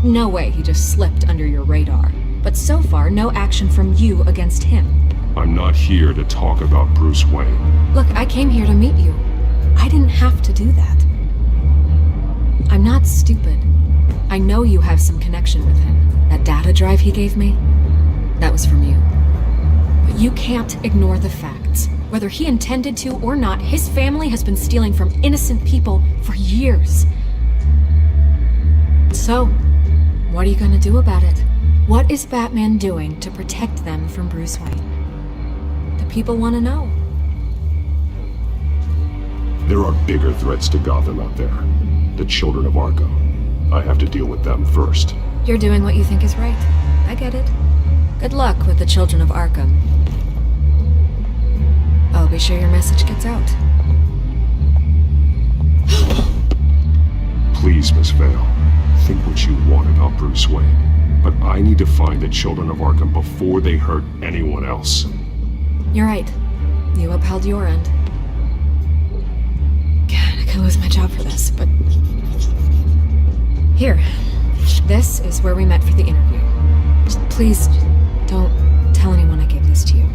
No way he just slipped under your radar. But so far, no action from you against him. I'm not here to talk about Bruce Wayne. Look, I came here to meet you. I didn't have to do that. I'm not stupid. I know you have some connection with him. That data drive he gave me, that was from you. But you can't ignore the facts. Whether he intended to or not, his family has been stealing from innocent people for years. So, what are you gonna do about it? What is Batman doing to protect them from Bruce Wayne? The people want to know. There are bigger threats to Gotham out there. The children of Arkham. I have to deal with them first. You're doing what you think is right. I get it. Good luck with the children of Arkham. I'll be sure your message gets out. Please, Miss Vale. Think what you want about Bruce Wayne. But I need to find the children of Arkham before they hurt anyone else. You're right. You upheld your end. God, I could lose my job for this, but... Here. This is where we met for the interview. Just please, don't tell anyone I gave this to you.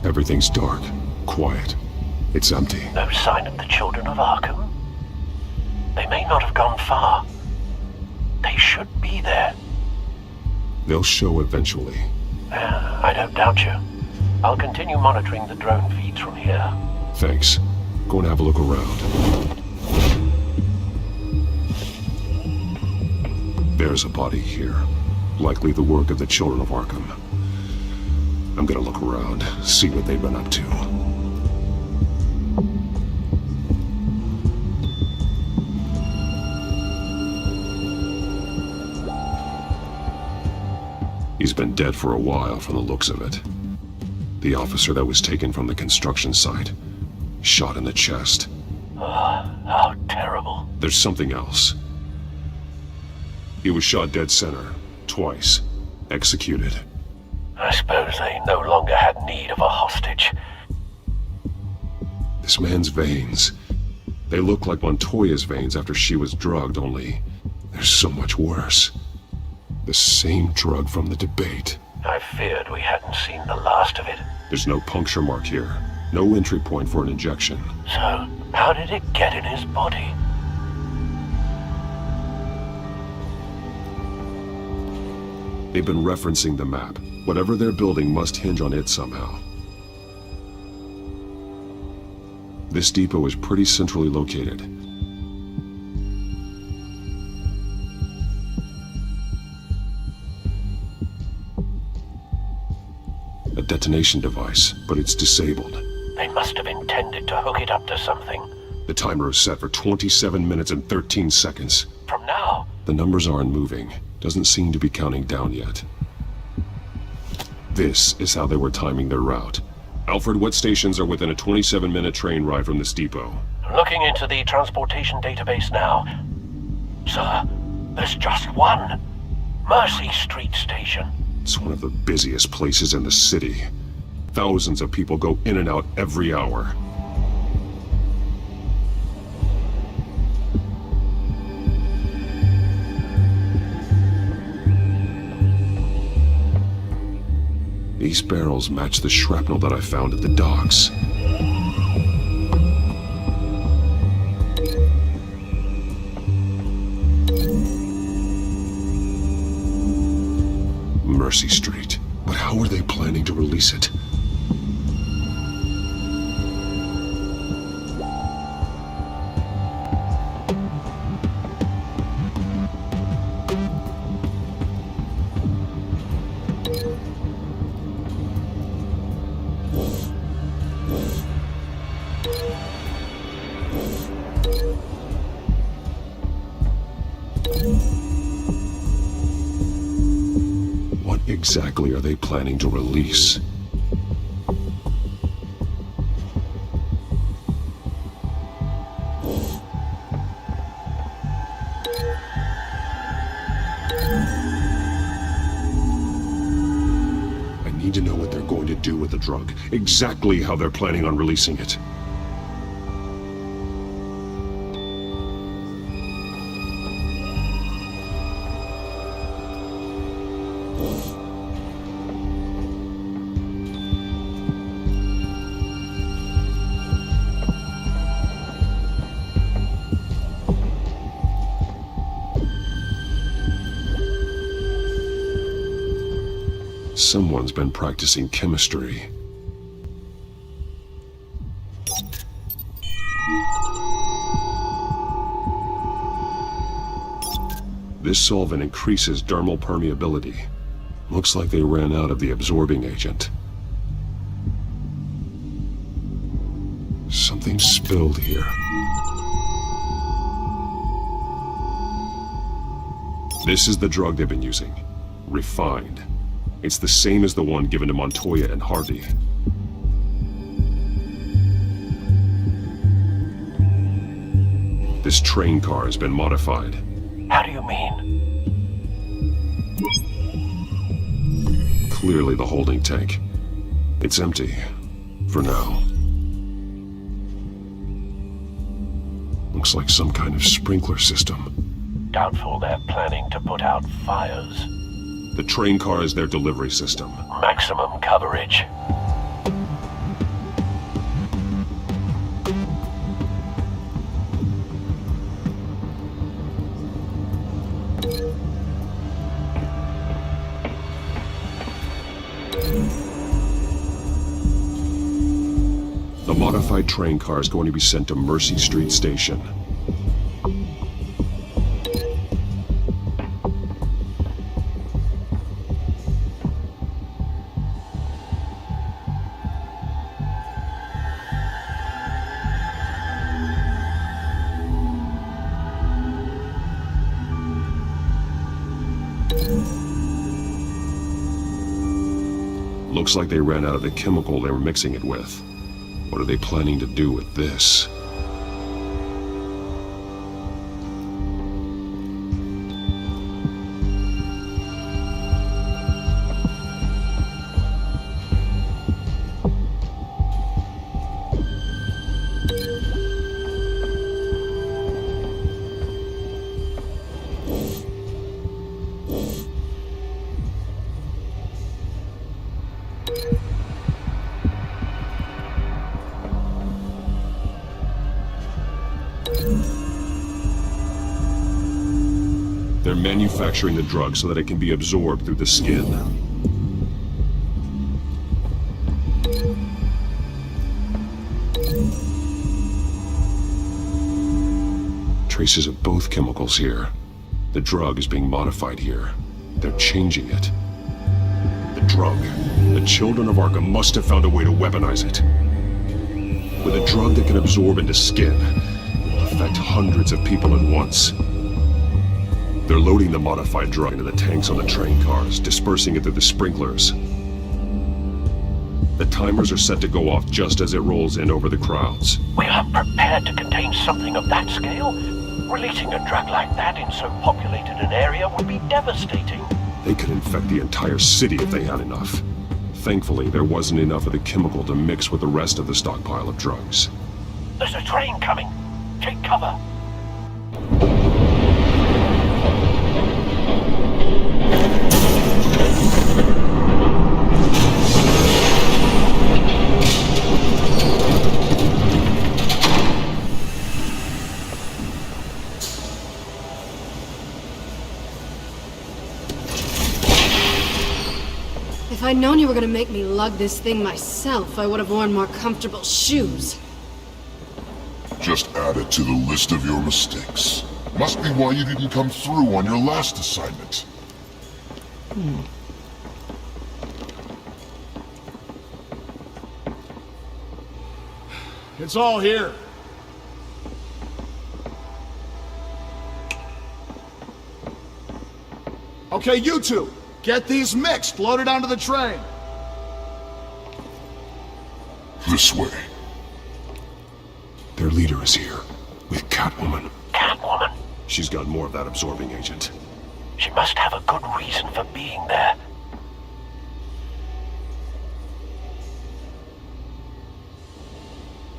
Everything's dark, quiet. It's empty. No sign of the children of Arkham? They may not have gone far. They should be there. They'll show eventually. I don't doubt you. I'll continue monitoring the drone feeds from here. Thanks. Go and have a look around. There's a body here. Likely the work of the children of Arkham. I'm gonna look around, see what they've been up to. He's been dead for a while from the looks of it. The officer that was taken from the construction site. Shot in the chest. How terrible. There's something else. He was shot dead center, twice. Executed. I suppose they no longer had need of a hostage. This man's veins. They look like Montoya's veins after she was drugged, only they're so much worse. The same drug from the debate. I feared we hadn't seen the last of it. There's no puncture mark here. No entry point for an injection. So, how did it get in his body? They've been referencing the map. Whatever they're building must hinge on it somehow. This depot is pretty centrally located. A detonation device, but it's disabled. They must have intended to hook it up to something. The timer is set for 27 minutes and 13 seconds. From now? The numbers aren't moving. Doesn't seem to be counting down yet. This is how they were timing their route. Alfred, what stations are within a 27-minute train ride from this depot? Looking into the transportation database now. Sir, there's just one. Mercy Street Station. It's one of the busiest places in the city. Thousands of people go in and out every hour. These barrels match the shrapnel that I found at the docks. Mercy Street. But how are they planning to release it? Exactly are they planning to release? I need to know what they're going to do with the drug, exactly how they're planning on releasing it. Someone's been practicing chemistry. This solvent increases dermal permeability. Looks like they ran out of the absorbing agent. Something spilled here. This is the drug they've been using. Refined. It's the same as the one given to Montoya and Harvey. This train car has been modified. How do you mean? Clearly the holding tank. It's empty. For now. Looks like some kind of sprinkler system. Doubtful they're planning to put out fires. The train car is their delivery system. Maximum coverage. The modified train car is going to be sent to Mercy Street Station. Looks like they ran out of the chemical they were mixing it with. What are they planning to do with this? They're manufacturing the drug so that it can be absorbed through the skin. Traces of both chemicals here. The drug is being modified here. They're changing it. The drug. The children of Arkham must have found a way to weaponize it. With a drug that can absorb into skin, it will affect hundreds of people at once. They're loading the modified drug into the tanks on the train cars, dispersing it through the sprinklers. The timers are set to go off just as it rolls in over the crowds. We aren't prepared to contain something of that scale. Releasing a drug like that in so populated an area would be devastating. They could infect the entire city if they had enough. Thankfully, there wasn't enough of the chemical to mix with the rest of the stockpile of drugs. There's a train coming. Take cover. If I'd known you were gonna make me lug this thing myself, I would have worn more comfortable shoes. Just add it to the list of your mistakes. Must be why you didn't come through on your last assignment. It's all here. Okay, you two, get these mixed, loaded onto the train. This way. Their leader is here, with Catwoman. Catwoman? She's got more of that absorbing agent. She must have a good reason for being there.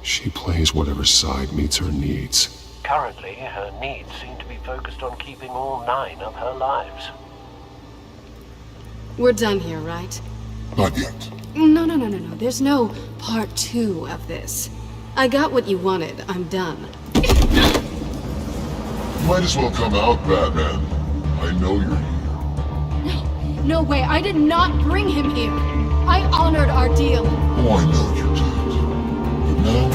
She plays whatever side meets her needs. Currently, her needs seem to be focused on keeping all 9 of her lives. We're done here, right? Not yet. No. There's no part 2 of this. I got what you wanted. I'm done. Might as well come out, Batman. I know you're here. No way. I did not bring him here. I honored our deal. Oh, I know you did. But now,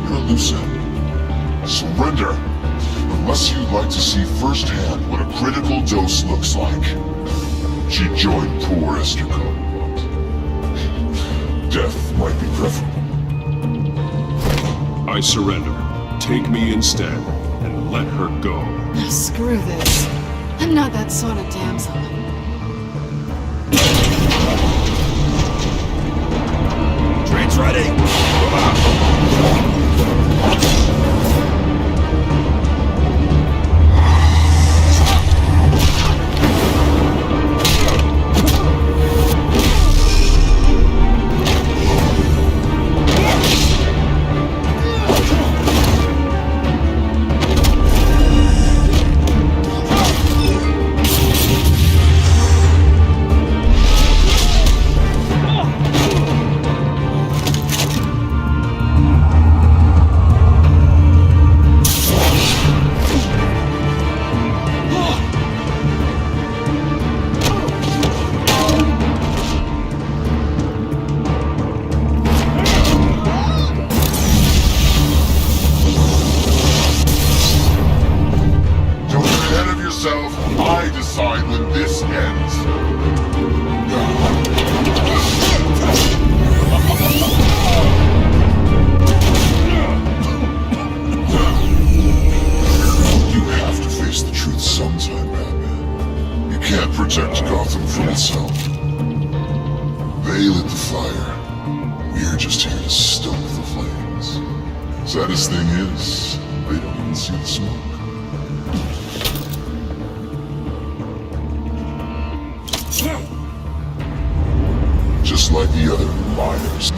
you're a loose end. Surrender. Unless you'd like to see firsthand what a critical dose looks like. She joined poor Esther Cobb. Death might be preferable. I surrender. Take me instead, and let her go. Now screw this. I'm not that sort of damsel. Train's ready! Move out! Saddest thing is, they don't even see the smoke. Just like the other liars.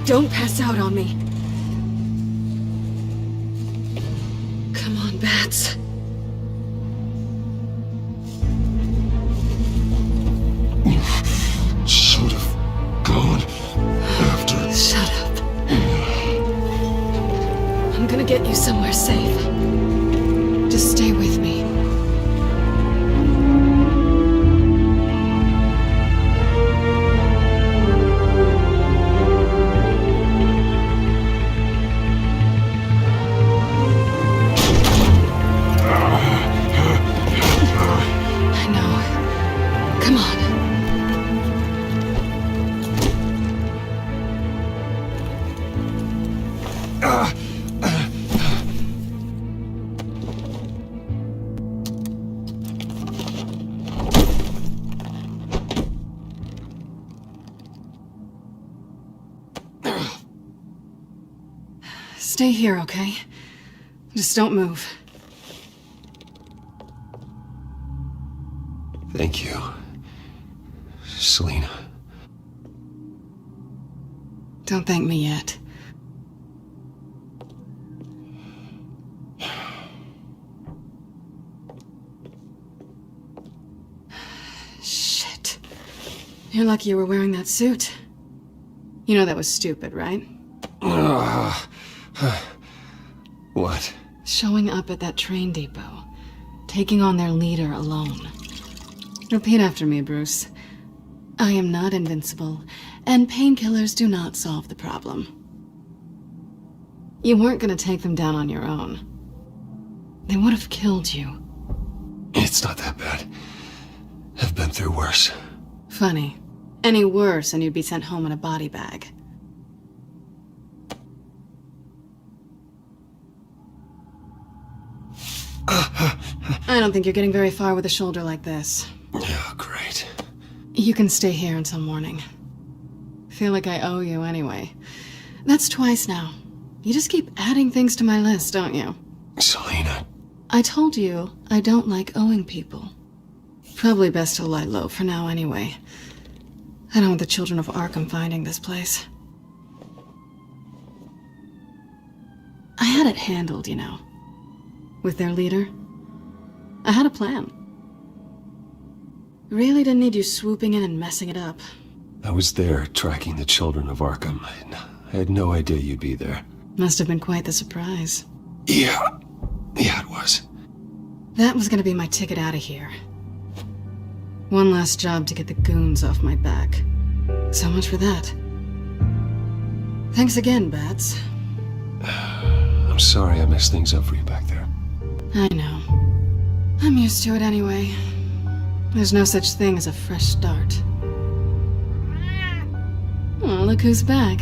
Don't pass out on me. Come on, Bats. Should have gone after... Shut up. I'm gonna get you somewhere safe. Just stay with me. I know. Come on. Stay here, okay? Just don't move. Thank you, Selena. Don't thank me yet. Shit. You're lucky you were wearing that suit. You know that was stupid, right? What? Showing up at that train depot. Taking on their leader alone. Repeat after me, Bruce. I am not invincible, and painkillers do not solve the problem. You weren't gonna take them down on your own. They would have killed you. It's not that bad. I've been through worse. Funny. Any worse and you'd be sent home in a body bag. I don't think you're getting very far with a shoulder like this. Oh, great. You can stay here until morning. Feel like I owe you anyway. That's twice now. You just keep adding things to my list, don't you? Selena. I told you I don't like owing people. Probably best to lie low for now anyway. I don't want the children of Arkham finding this place. I had it handled, you know. With their leader. I had a plan. Really didn't need you swooping in and messing it up. I was there tracking the children of Arkham. I had no idea you'd be there. Must have been quite the surprise. Yeah, it was. That was gonna be my ticket out of here. One last job to get the goons off my back. So much for that. Thanks again, Bats. I'm sorry I messed things up for you back there. I know. I'm used to it anyway. There's no such thing as a fresh start. Oh, look who's back.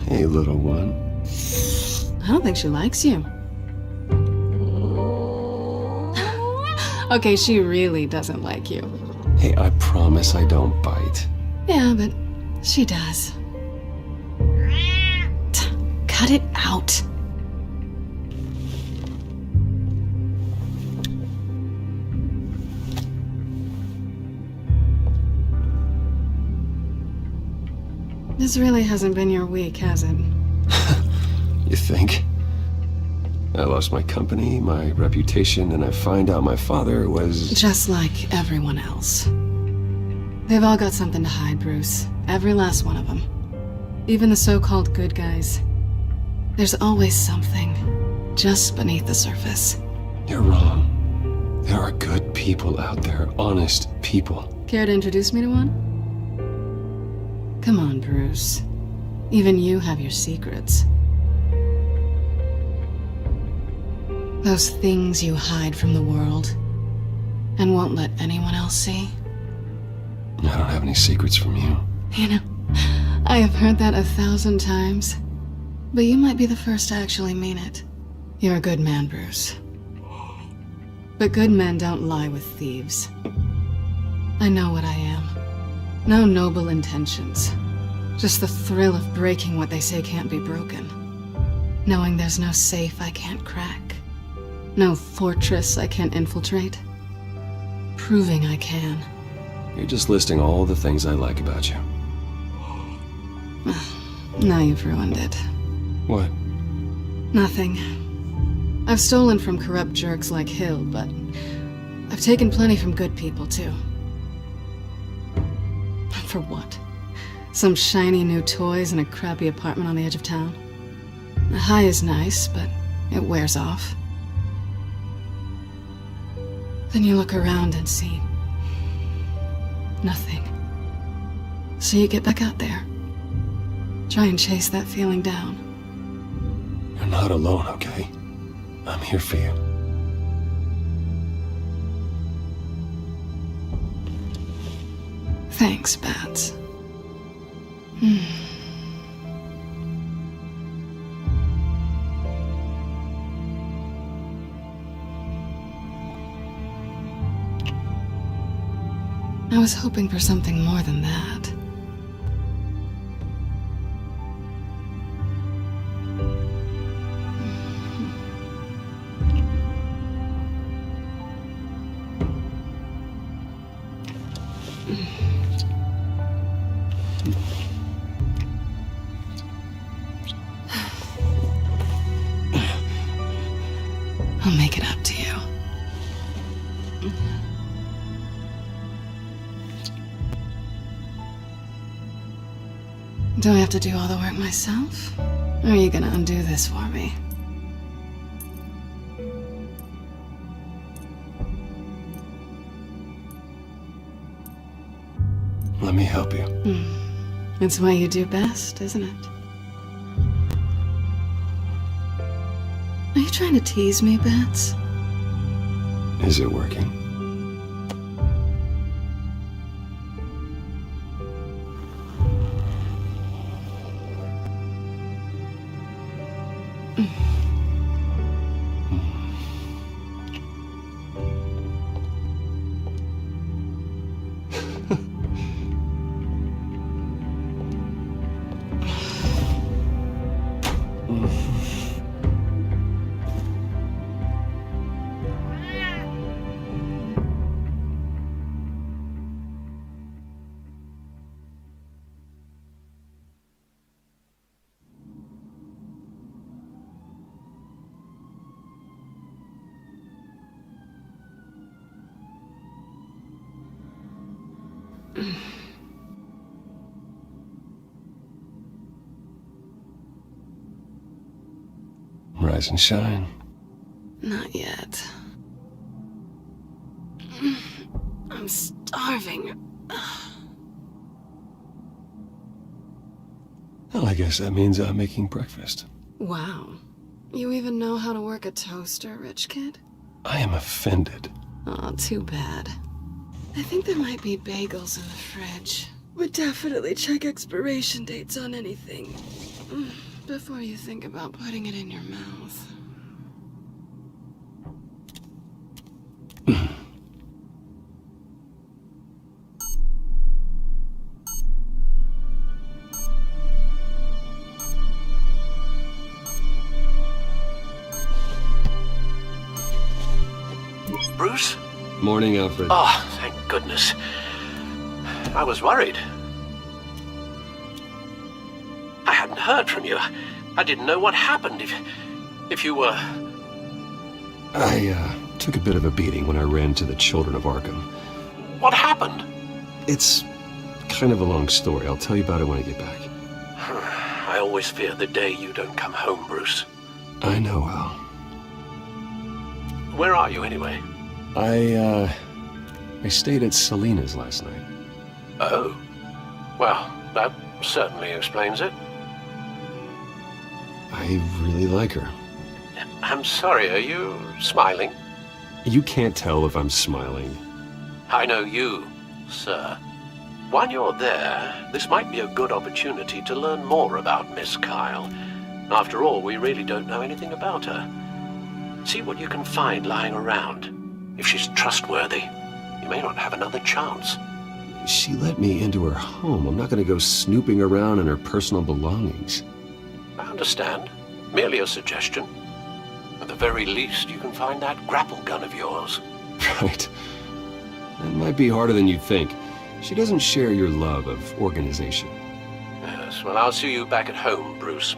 Hey, little one. I don't think she likes you. Okay, she really doesn't like you. Hey, I promise I don't bite. Yeah, but she does. Cut it out. This really hasn't been your week, has it? You think? I lost my company, my reputation, and I find out my father was... Just like everyone else. They've all got something to hide, Bruce. Every last one of them. Even the so-called good guys. There's always something just beneath the surface. You're wrong. There are good people out there, honest people. Care to introduce me to one? Come on, Bruce. Even you have your secrets. Those things you hide from the world and won't let anyone else see. I don't have any secrets from you. You know, I have heard that 1,000 times, but you might be the first to actually mean it. You're a good man, Bruce. But good men don't lie with thieves. I know what I am. No noble intentions. Just the thrill of breaking what they say can't be broken. Knowing there's no safe I can't crack. No fortress I can't infiltrate. Proving I can. You're just listing all the things I like about you. Now you've ruined it. What? Nothing. I've stolen from corrupt jerks like Hill, but I've taken plenty from good people, too. For what? Some shiny new toys and a crappy apartment on the edge of town? The high is nice, but it wears off. Then you look around and see nothing. So you get back out there. Try and chase that feeling down. You're not alone, okay? I'm here for you. Thanks, Bats. I was hoping for something more than that. I'll make it up to you. Do I have to do all the work myself? Or are you gonna undo this for me? Let me help you. It's what you do best, isn't it? Are you trying to tease me, Bats? Is it working? Rise and shine. Not yet. I'm starving. Well, I guess that means I'm making breakfast. Wow. You even know how to work a toaster, rich kid? I am offended. Oh, too bad. I think there might be bagels in the fridge. But definitely check expiration dates on anything before you think about putting it in your mouth. Bruce? Morning, Alfred. Oh, thank goodness. I was worried. I hadn't heard from you. I didn't know what happened if you were... I took a bit of a beating when I ran to the children of Arkham. What happened? It's kind of a long story. I'll tell you about it when I get back. I always fear the day you don't come home, Bruce. I know, Al. Where are you, anyway? I stayed at Selina's last night. Oh. Well, that certainly explains it. I really like her. I'm sorry, are you smiling? You can't tell if I'm smiling. I know you, sir. While you're there, this might be a good opportunity to learn more about Miss Kyle. After all, we really don't know anything about her. See what you can find lying around. If she's trustworthy, you may not have another chance. She let me into her home. I'm not going to go snooping around in her personal belongings. I understand. Merely a suggestion. At the very least, you can find that grapple gun of yours. Right. It might be harder than you'd think. She doesn't share your love of organization. Yes, well, I'll see you back at home, Bruce.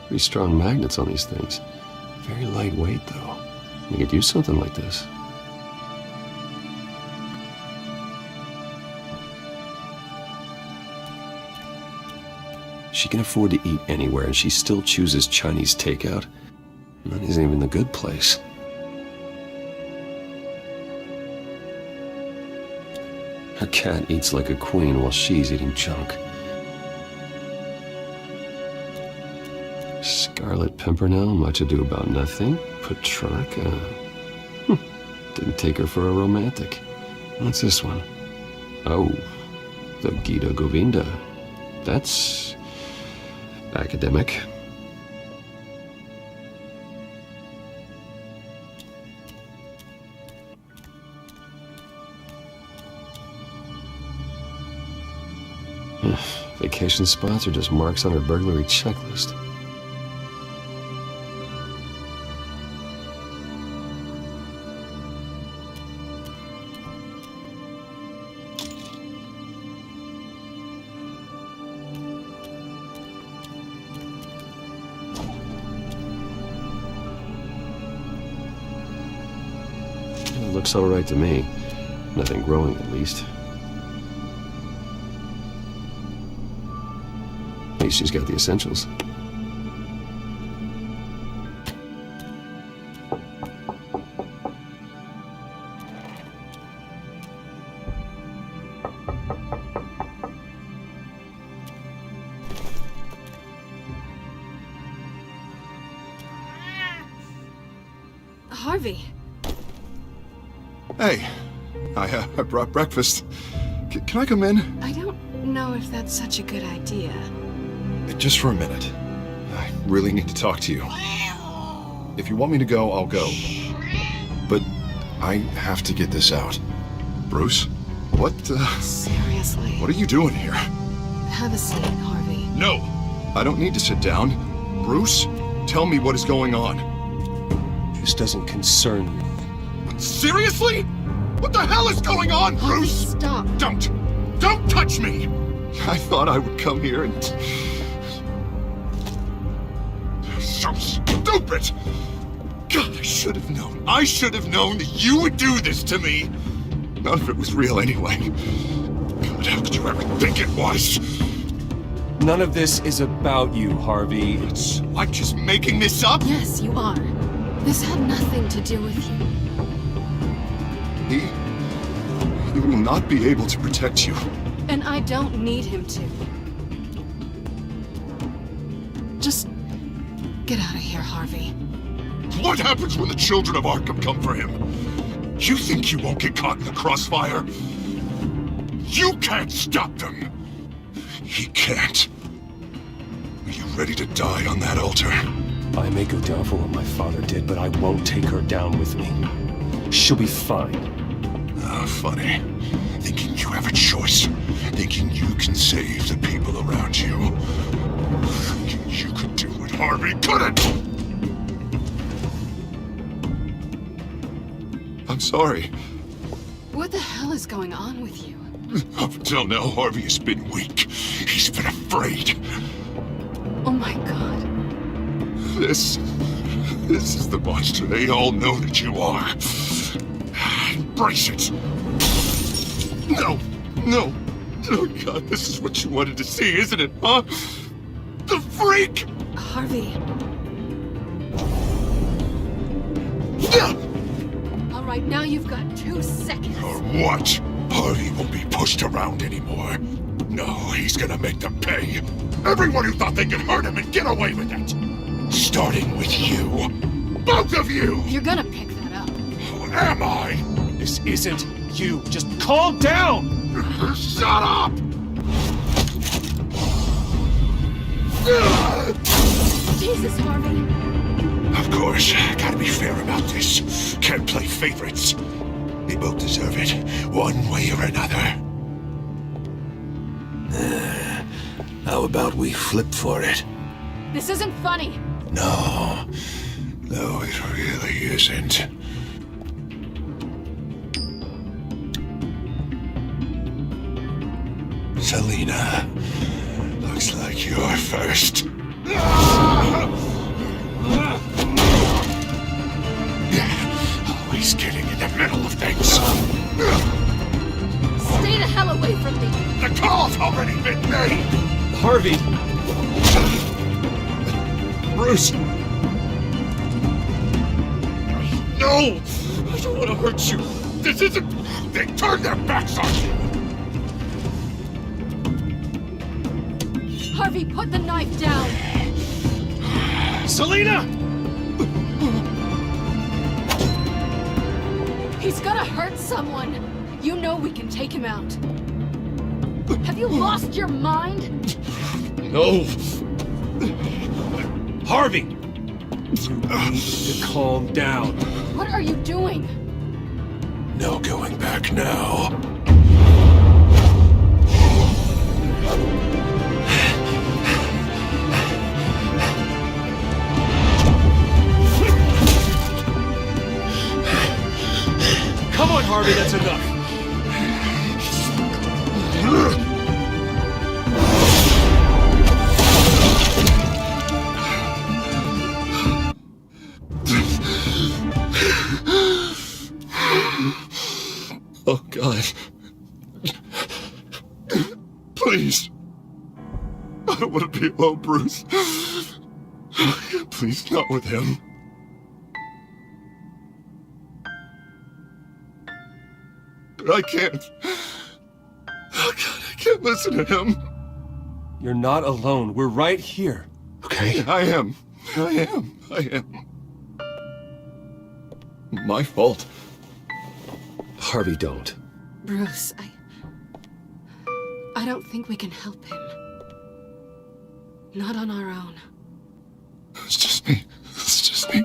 Pretty strong magnets on these things. Very lightweight, though. You could use something like this. She can afford to eat anywhere, and she still chooses Chinese takeout. And that isn't even the good place. Her cat eats like a queen while she's eating junk. Scarlet Pimpernel, much ado about nothing. Petrarca. Didn't take her for a romantic. What's this one? Oh, the Gita Govinda. That's academic. Vacation spots are just marks on her burglary checklist. Looks all right to me. Nothing growing, at least. At least she's got the essentials. Harvey. Hey, I brought breakfast. Can I come in? I don't know if that's such a good idea. Just for a minute. I really need to talk to you. If you want me to go, I'll go. But I have to get this out. Bruce? What, Seriously. What are you doing here? Have a seat, Harvey. No! I don't need to sit down. Bruce, tell me what is going on. This doesn't concern you. Seriously? What the hell is going on, Bruce? Stop. Don't touch me! I thought I would come here and... So stupid! God, I should have known. I should have known that you would do this to me. None of it was real anyway. God, how could you ever think it was? None of this is about you, Harvey. It's like just making this up? Yes, you are. This had nothing to do with you. He will not be able to protect you. And I don't need him to. Just get out of here, Harvey. What happens when the children of Arkham come for him? You think you won't get caught in the crossfire? You can't stop them. He can't. Are you ready to die on that altar? I may go down for what my father did, but I won't take her down with me. She'll be fine. Funny. Thinking you have a choice. Thinking you can save the people around you. Thinking you could do what Harvey couldn't! I'm sorry. What the hell is going on with you? Up until now, Harvey has been weak. He's been afraid. Oh my God. This is the monster they all know that you are. Embrace it. No. Oh God, this is what you wanted to see, isn't it, huh? The freak! Harvey. All right, now you've got 2 seconds. Or what? Harvey won't be pushed around anymore. No, he's gonna make them pay. Everyone who thought they could hurt him and get away with it. Starting with you. Both of you! You're gonna pick that up. Am I? This isn't you. Just calm down! Shut up! Jesus, Harvey. Of course, gotta be fair about this. Can't play favorites. They both deserve it, one way or another. How about we flip for it? This isn't funny. No. No, it really isn't. Selena, looks like you're first. Always getting in the middle of things. Stay the hell away from me! The call's already been made! Harvey! Bruce! No! I don't want to hurt you! This isn't... They turned their backs on you! Harvey, put the knife down! Selena! He's gonna hurt someone! You know we can take him out. Have you lost your mind? No! Harvey! You need to calm down. What are you doing? No going back now. Come on, Harvey, that's enough. Oh, God. Please. I don't want to be alone, Bruce. Please, not with him. I can't. Oh, God, I can't listen to him. You're not alone. We're right here. Okay? I am. My fault. Harvey, don't. Bruce, I don't think we can help him. Not on our own. It's just me. It's just me.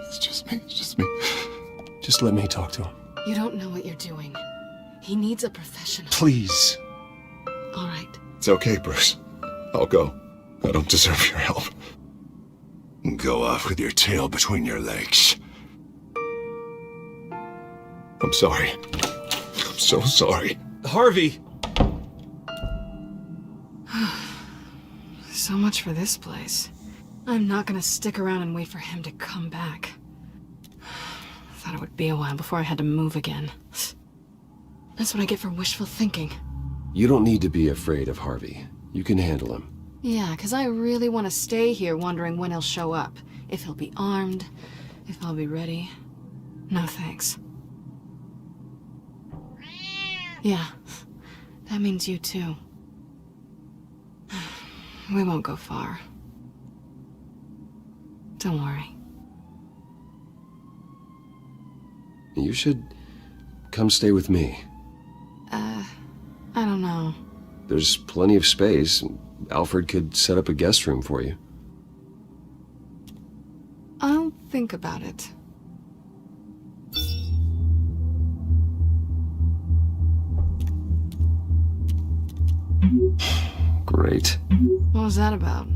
Just let me talk to him. You don't know what you're doing. He needs a professional. Please. All right. It's okay, Bruce. I'll go. I don't deserve your help. Go off with your tail between your legs. I'm sorry. I'm so sorry. Harvey! So much for this place. I'm not gonna stick around and wait for him to come back. Thought it would be a while before I had to move again. That's what I get for wishful thinking. You don't need to be afraid of Harvey. You can handle him. Yeah, 'cause I really want to stay here wondering when he'll show up. If he'll be armed, if I'll be ready. No thanks. Yeah, that means you too. We won't go far. Don't worry. You should come stay with me. I don't know. There's plenty of space. Alfred could set up a guest room for you. I'll think about it. Great. What was that about?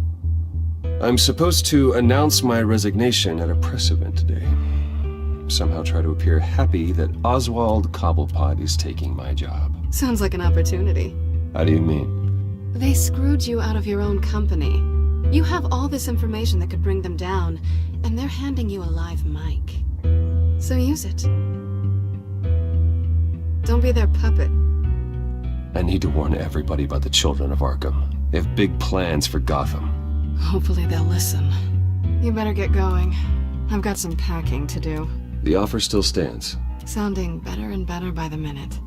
I'm supposed to announce my resignation at a press event today. Somehow try to appear happy that Oswald Cobblepot is taking my job. Sounds like an opportunity. How do you mean? They screwed you out of your own company. You have all this information that could bring them down, and they're handing you a live mic. So use it. Don't be their puppet. I need to warn everybody about the children of Arkham. They have big plans for Gotham. Hopefully they'll listen. You better get going. I've got some packing to do. The offer still stands. Sounding better and better by the minute.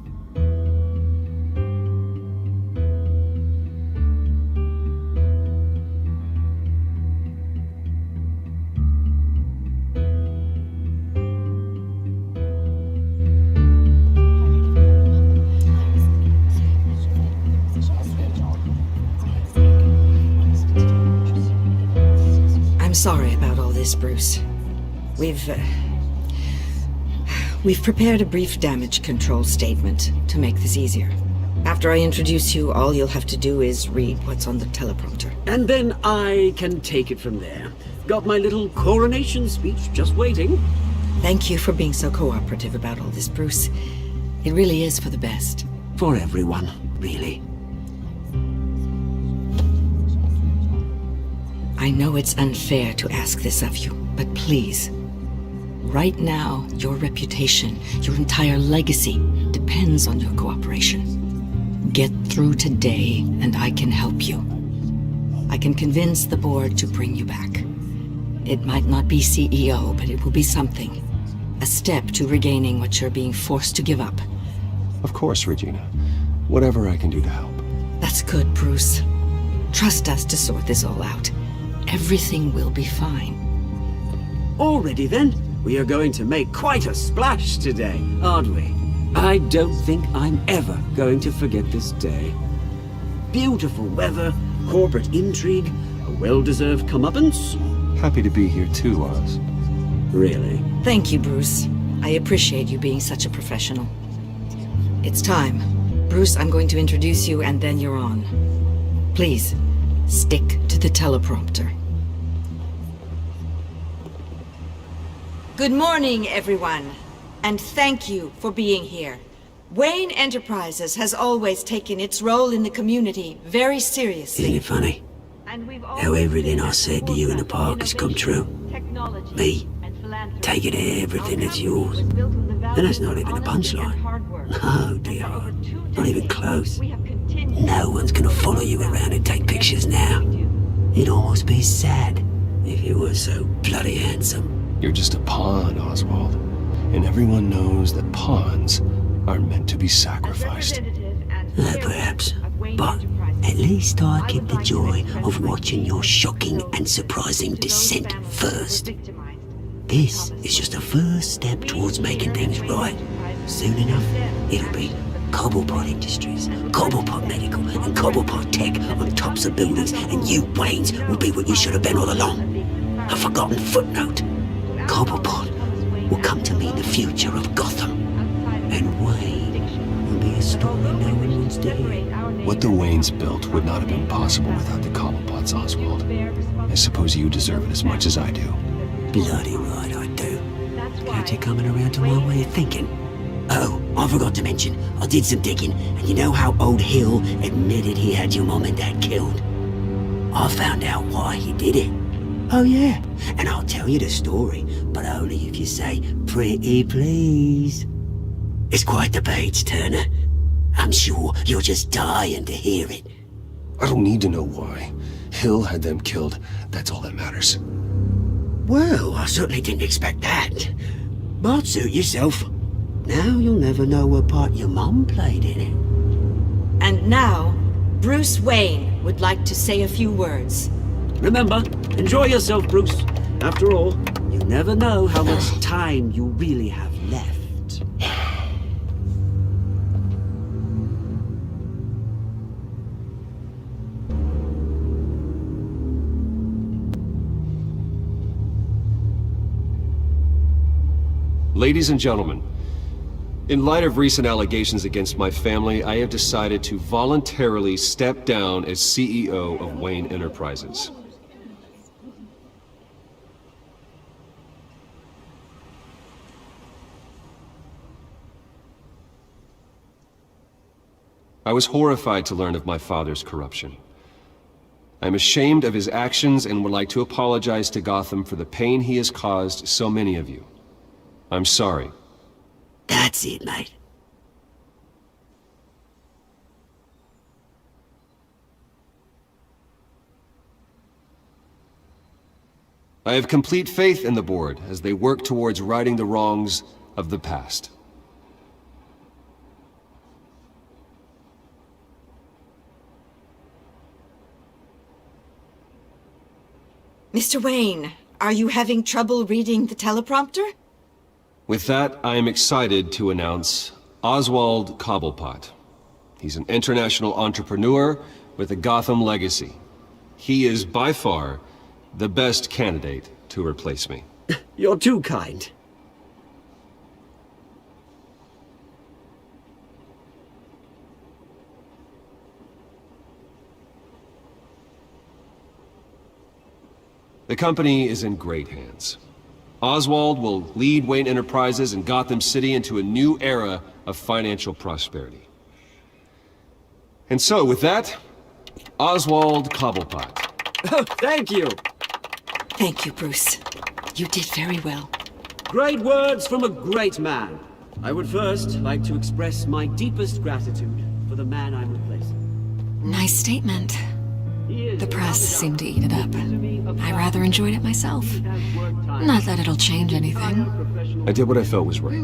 I'm sorry about all this, Bruce. We've prepared a brief damage control statement to make this easier. After I introduce you, all you'll have to do is read what's on the teleprompter. And then I can take it from there. got my little coronation speech just waiting. Thank you for being so cooperative about all this, Bruce. It really is for the best. For everyone, really. I know it's unfair to ask this of you, but please. Right now, your reputation, your entire legacy, depends on your cooperation. Get through today, and I can help you. I can convince the board to bring you back. It might not be CEO, but it will be something. A step to regaining what you're being forced to give up. Of course, Regina. Whatever I can do to help. That's good, Bruce. Trust us to sort this all out. Everything will be fine. Already then, we are going to make quite a splash today, aren't we? I don't think I'm ever going to forget this day. Beautiful weather, corporate intrigue, a well-deserved comeuppance. Happy to be here too, Oz. Really? Thank you, Bruce. I appreciate you being such a professional. It's time. Bruce, I'm going to introduce you and then you're on. Please, stick to the teleprompter. Good morning, everyone. And thank you for being here. Wayne Enterprises has always taken its role in the community very seriously. Isn't it funny? How everything I said to you in the park has come true. Me, taking everything as yours. And that's not even a punchline. No, dear. Not even close. No one's gonna follow you around and take pictures now. It'd almost be sad if you were so bloody handsome. You're just a pawn, Oswald. And everyone knows that pawns are meant to be sacrificed. Perhaps. But at least I get the joy of watching your shocking and surprising descent first. This is just a first step towards making things right. Soon enough, it'll be Cobblepot Industries, Cobblepot Medical, and Cobblepot Tech on tops of buildings, and you, Waynes, will be what you should have been all along. A forgotten footnote. Cobblepot will come to mean the future of Gotham. And Wayne will be a story no one wants to hear. What the Waynes built would not have been possible without the Cobblepots, Oswald. I suppose you deserve it as much as I do. Bloody right I do. Glad you're coming around to my way of thinking. Oh, I forgot to mention, I did some digging, and you know how old Hill admitted he had your mom and dad killed? I found out why he did it. Oh yeah, and I'll tell you the story, but only if you say, pretty please. It's quite the page turner. I'm sure you're just dying to hear it. I don't need to know why. Hill had them killed. That's all that matters. Well, I certainly didn't expect that. But suit yourself. Now you'll never know what part your mom played in it. And now, Bruce Wayne would like to say a few words. Remember, enjoy yourself, Bruce. After all, you never know how much time you really have left. Ladies and gentlemen, in light of recent allegations against my family, I have decided to voluntarily step down as CEO of Wayne Enterprises. I was horrified to learn of my father's corruption. I'm ashamed of his actions and would like to apologize to Gotham for the pain he has caused so many of you. I'm sorry. That's it, mate. I have complete faith in the board as they work towards righting the wrongs of the past. Mr. Wayne, are you having trouble reading the teleprompter? With that, I am excited to announce Oswald Cobblepot. He's an international entrepreneur with a Gotham legacy. He is by far the best candidate to replace me. You're too kind. The company is in great hands. Oswald will lead Wayne Enterprises and Gotham City into a new era of financial prosperity. And so, with that, Oswald Cobblepot. Oh, thank you! Thank you, Bruce. You did very well. Great words from a great man. I would first like to express my deepest gratitude for the man I'm replacing. Nice statement. The press seemed to eat it up. I rather enjoyed it myself. Not that it'll change anything. I did what I felt was right.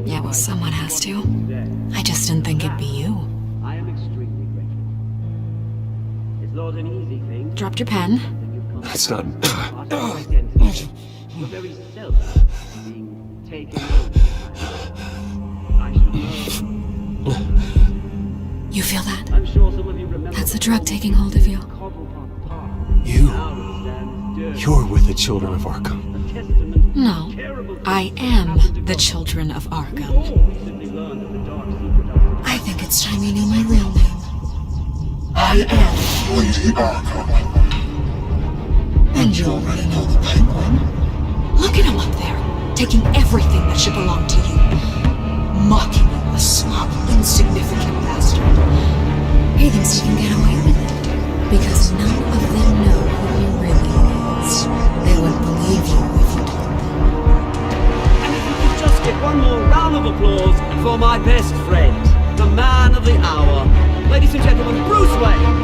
Yeah, well, someone has to. I just didn't think it'd be you. I am extremely grateful. It's not an easy thing. Dropped your pen. That's not... Your very self being taken over. I should know. You feel that? I'm sure some of you remember. That's the drug taking hold of you. You're with the Children of Arkham. No, I am the Children of Arkham. I think it's time you knew my real name. I am Lady Arkham. And you already know the Penguin. Look at him up there, taking everything that should belong to you. Mocking you, a slob, insignificant bastard. He thinks he can get away with it. Because none of them know who he really is. They wouldn't believe you if you told them. And if we could just get one more round of applause for my best friend, the man of the hour. Ladies and gentlemen, Bruce Wayne!